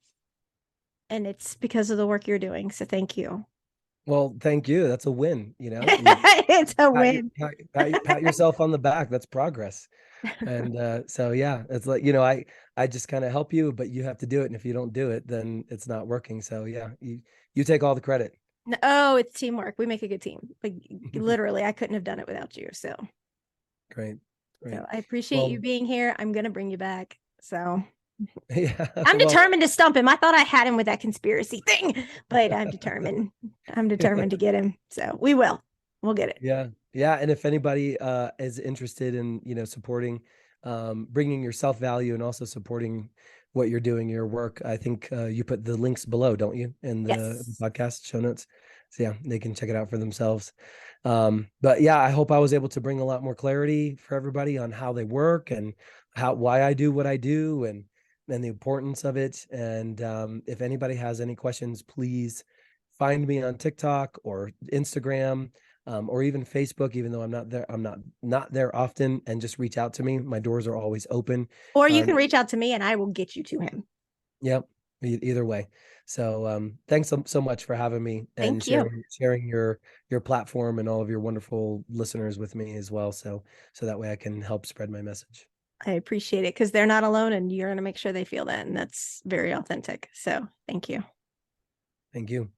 And it's because of the work you're doing. So thank you. Well, thank you. That's a win, It's a pat, your, win. pat yourself on the back. That's progress. And so yeah, it's like, I just kind of help you, but you have to do it. And if you don't do it, then it's not working. So yeah, you take all the credit. Oh, it's teamwork. We make a good team. Like, literally, I couldn't have done it without you. So, Great. Great. I appreciate you Well, being here. I'm going to bring you back. So yeah. I'm Well, determined to stump him. I thought I had him with that conspiracy thing, but I'm determined. I'm determined to get him. So we will. We'll get it. yeah. Yeah. And if anybody is interested in, supporting, bringing your self value and also supporting what you're doing, your work, I think you put the links below, don't you, in the Yes. podcast show notes. So yeah, they can check it out for themselves. But yeah, I hope I was able to bring a lot more clarity for everybody on how they work and why I do what I do and the importance of it. And if anybody has any questions, please find me on TikTok or Instagram, or even Facebook, even though I'm not there often, and just reach out to me. My doors are always open. Or you can Um, reach out to me and I will get you to him. yep, either way. So thanks so much for having me and Thank you. sharing your platform and all of your wonderful listeners with me as well. So that way I can help spread my message. I appreciate it because they're not alone and you're going to make sure they feel that. And that's very authentic. So thank you. Thank you.